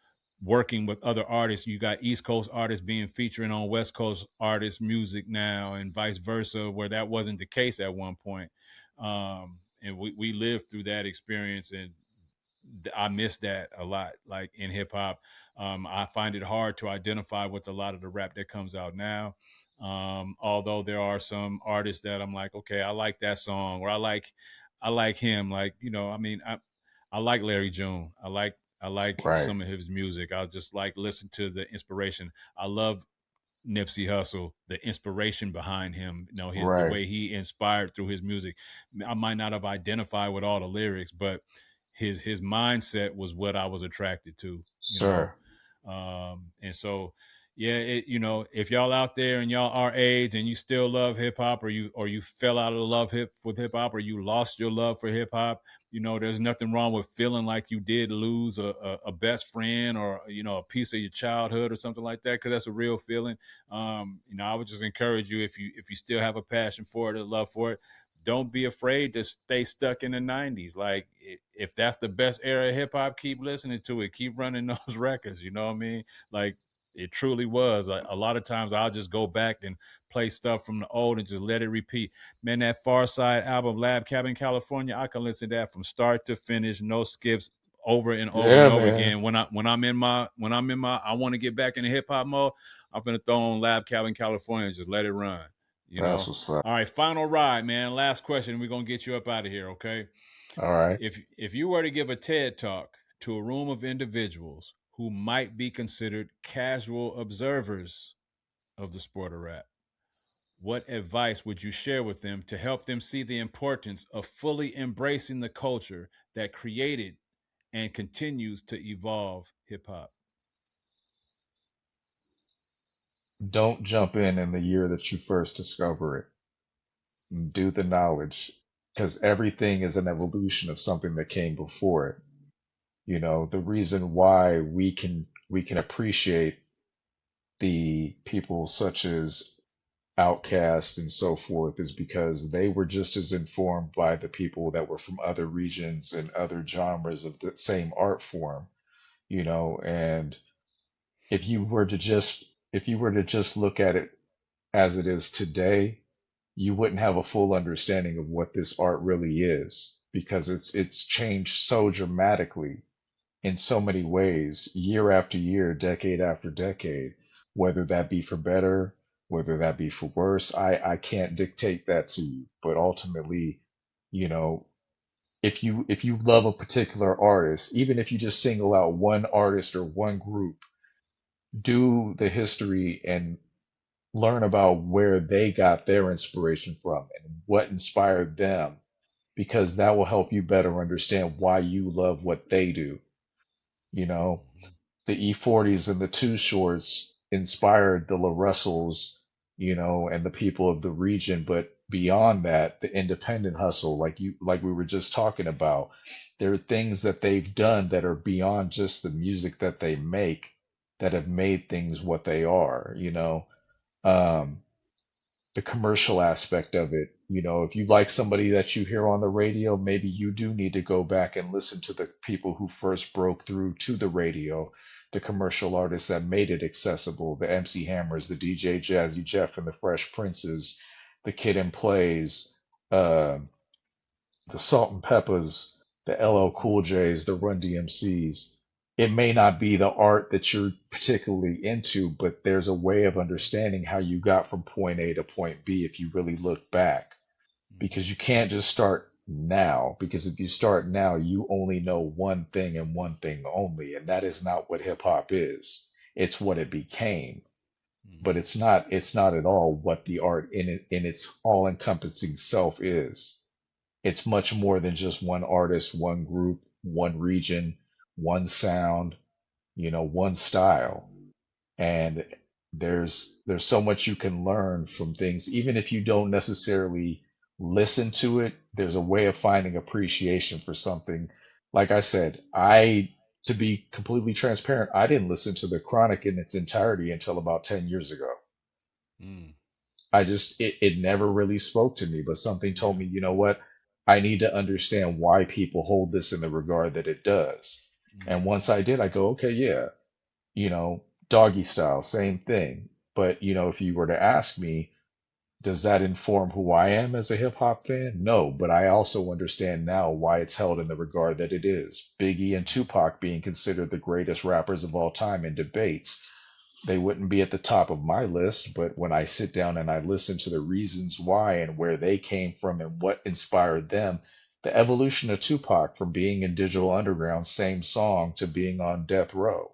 working with other artists. You got East Coast artists being featuring on West Coast artists' music now, and vice versa, where that wasn't the case at one point. And we lived through that experience, and I miss that a lot. Like in hip hop, I find it hard to identify with a lot of the rap that comes out now. Although there are some artists that I'm like, okay, I like that song, or I like him. Like, I mean, I like Larry June. I like Right. some of his music. I just like listen to the inspiration. I love Nipsey Hussle, the inspiration behind him, his the Right. way he inspired through his music. I might not have identified with all the lyrics, but his mindset was what I was attracted to, Sir. and so yeah, if y'all out there and y'all our age and you still love hip hop, or you fell out of love with hip hop, or you lost your love for hip hop, there's nothing wrong with feeling like you did lose a best friend, or a piece of your childhood or something like that, because that's a real feeling. I would just encourage you, if you still have a passion for it, a love for it, don't be afraid to stay stuck in the 90s. Like, if that's the best era of hip hop, keep listening to it, keep running those records. You know what I mean? Like, it truly was. A lot of times I'll just go back and play stuff from the old and just let it repeat. Man, that Far Side album, Lab Cabin California, I can listen to that from start to finish, no skips, over and over and Yeah, over man. again. When I'm in my I want to get back into hip hop mode, I'm gonna throw on Lab Cabin California and just let it run. You That's know. what's up. All right, final ride, man. Last question. We're gonna get you up out of here, okay? All right. If you were to give a TED talk to a room of individuals who might be considered casual observers of the sport of rap, what advice would you share with them to help them see the importance of fully embracing the culture that created and continues to evolve hip hop? Don't jump in the year that you first discover it. Do the knowledge, because everything is an evolution of something that came before it. The reason why we can appreciate the people such as Outkast and so forth is because they were just as informed by the people that were from other regions and other genres of the same art form, and if you were to just look at it as it is today, you wouldn't have a full understanding of what this art really is, because it's changed so dramatically in so many ways, year after year, decade after decade, whether that be for better, whether that be for worse. I can't dictate that to you, but ultimately, you know, if you love a particular artist, even if you just single out one artist or one group, do the history and learn about where they got their inspiration from and what inspired them, because that will help you better understand why you love what they do. You know, the E40s and the Two Shorts inspired the La Russells, and the people of the region. But beyond that, the independent hustle, like we were just talking about, there are things that they've done that are beyond just the music that they make, that have made things what they are. Um, the commercial aspect of it. If you like somebody that you hear on the radio, maybe you do need to go back and listen to the people who first broke through to the radio, the commercial artists that made it accessible, the MC Hammers, the DJ Jazzy Jeff and the Fresh Princes, the Kid and Plays, uh, the Salt and Peppers, the LL Cool J's, the Run DMC's. It may not be the art that you're particularly into, but there's a way of understanding how you got from point A to point B if you really look back. Because you can't just start now, because if you start now, you only know one thing and one thing only, and that is not what hip hop is. It's what it became, but it's not at all what the art in its all encompassing self is. It's much more than just one artist, one group, one region, one sound, one style. And there's so much you can learn from things, even if you don't necessarily listen to it. There's a way of finding appreciation for something. Like I said, to be completely transparent, I didn't listen to the Chronic in its entirety until about 10 years ago. Mm, It never really spoke to me, but something told yeah. me, you know what? I need to understand why people hold this in the regard that it does. And Mm, once I did, I go, okay, yeah, doggy style, same thing. But, if you were to ask me, does that inform who I am as a hip hop fan? No, but I also understand now why it's held in the regard that it is. Biggie and Tupac being considered the greatest rappers of all time in debates, they wouldn't be at the top of my list, but when I sit down and I listen to the reasons why and where they came from and what inspired them, the evolution of Tupac from being in Digital Underground, same song, to being on Death Row.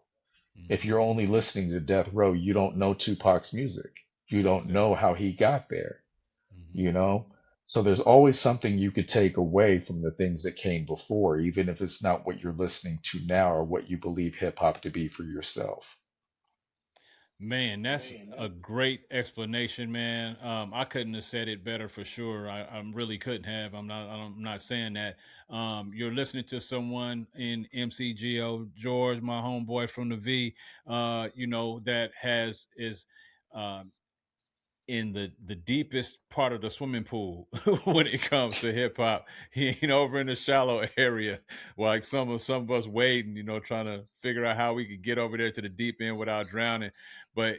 If Mm-hmm. you're only listening to Death Row, you don't know Tupac's music. You don't know Exactly. how he got there, Mm-hmm. you know? So there's always something you could take away from the things that came before, even if it's not what you're listening to now or what you believe hip hop to be for yourself. Man, that's a great explanation, man. I couldn't have said it better for sure. I really couldn't have. I'm not saying that. You're listening to someone in MCGO, George, my homeboy from the V. That has is um, in the deepest part of the swimming pool when it comes to hip hop. He ain't over in the shallow area like some of us wading, trying to figure out how we could get over there to the deep end without drowning. But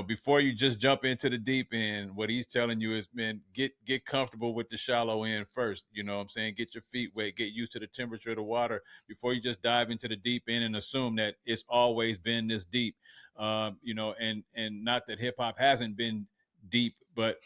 before you just jump into the deep end, what he's telling you is, man, get comfortable with the shallow end first. You know what I'm saying? Get your feet wet, get used to the temperature of the water before you just dive into the deep end and assume that it's always been this deep. And not that hip hop hasn't been deep, but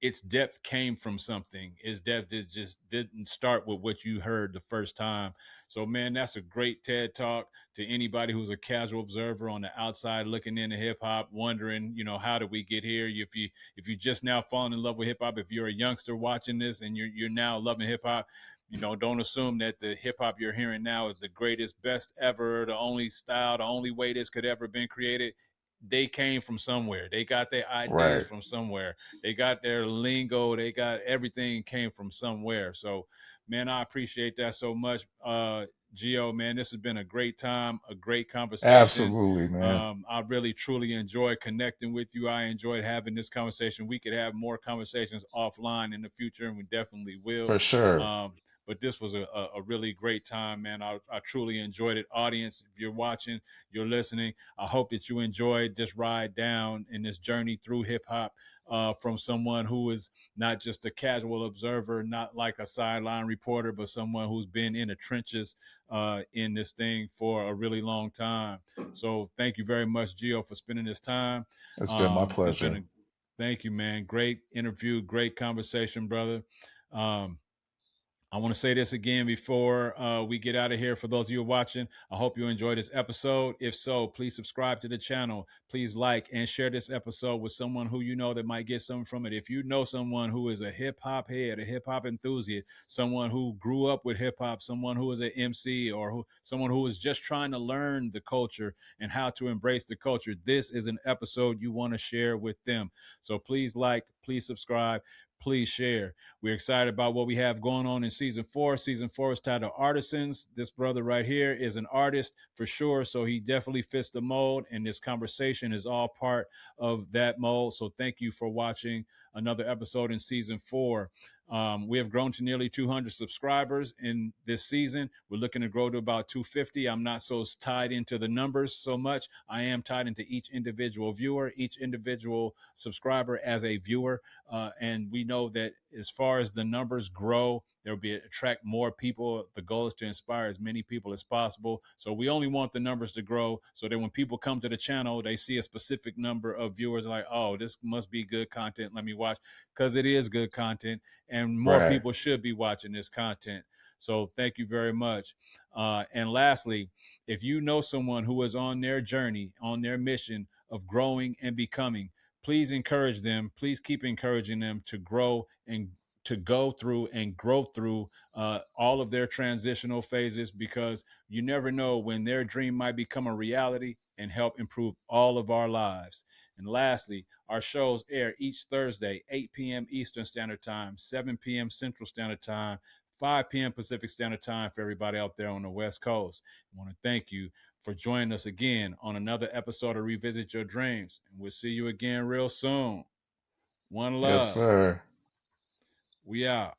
its depth came from something. Its depth just didn't start with what you heard the first time. So man, that's a great TED talk to anybody who's a casual observer on the outside looking into hip hop, wondering, how did we get here? If you just now falling in love with hip hop, if you're a youngster watching this and you're now loving hip hop, don't assume that the hip hop you're hearing now is the greatest, best ever, the only style, the only way this could ever been created. They came from somewhere. They got their ideas Right. from somewhere. They got their lingo. They got everything came from somewhere. So, man, I appreciate that so much. Gio, man, this has been a great time, a great conversation. Absolutely, man. I really truly enjoyed connecting with you. I enjoyed having this conversation. We could have more conversations offline in the future, and we definitely will. For sure. Um, but this was a really great time, man. I truly enjoyed it. Audience, if you're watching, you're listening, I hope that you enjoyed this ride down in this journey through hip hop, from someone who is not just a casual observer, not like a sideline reporter, but someone who's been in the trenches in this thing for a really long time. So thank you very much, Gio, for spending this time. It's been my It's been pleasure. a Thank you, man. Great interview, great conversation, brother. Um, I want to say this again before we get out of here. For those of you who are watching, I hope you enjoyed this episode. If so, please subscribe to the channel. Please like and share this episode with someone who you know that might get something from it. If you know someone who is a hip hop head, a hip hop enthusiast, someone who grew up with hip hop, someone who is an MC, or someone who is just trying to learn the culture and how to embrace the culture, this is an episode you want to share with them. So please like, please subscribe, please share. We're excited about what we have going on in season 4. Season 4 is titled Artisans. This brother right here is an artist for sure, so he definitely fits the mold, and this conversation is all part of that mold. So thank you for watching another episode in season 4. We have grown to nearly 200 subscribers in this season. We're looking to grow to about 250. I'm not so tied into the numbers so much. I am tied into each individual viewer, each individual subscriber as a viewer. And we know that as far as the numbers grow, there'll be attract more people. The goal is to inspire as many people as possible. So we only want the numbers to grow so that when people come to the channel, they see a specific number of viewers like, oh, this must be good content. Let me watch, because it is good content and more Right. people should be watching this content. So thank you very much. And lastly, if you know someone who is on their journey, on their mission of growing and becoming, please encourage them. Please keep encouraging them to grow and to go through and grow through all of their transitional phases, because you never know when their dream might become a reality and help improve all of our lives. And lastly, our shows air each Thursday, 8 p.m. Eastern Standard Time, 7 p.m. Central Standard Time, 5 p.m. Pacific Standard Time for everybody out there on the West Coast. I want to thank you for joining us again on another episode of Revisit Your Dreams. And we'll see you again real soon. One Yes, love. sir. We out.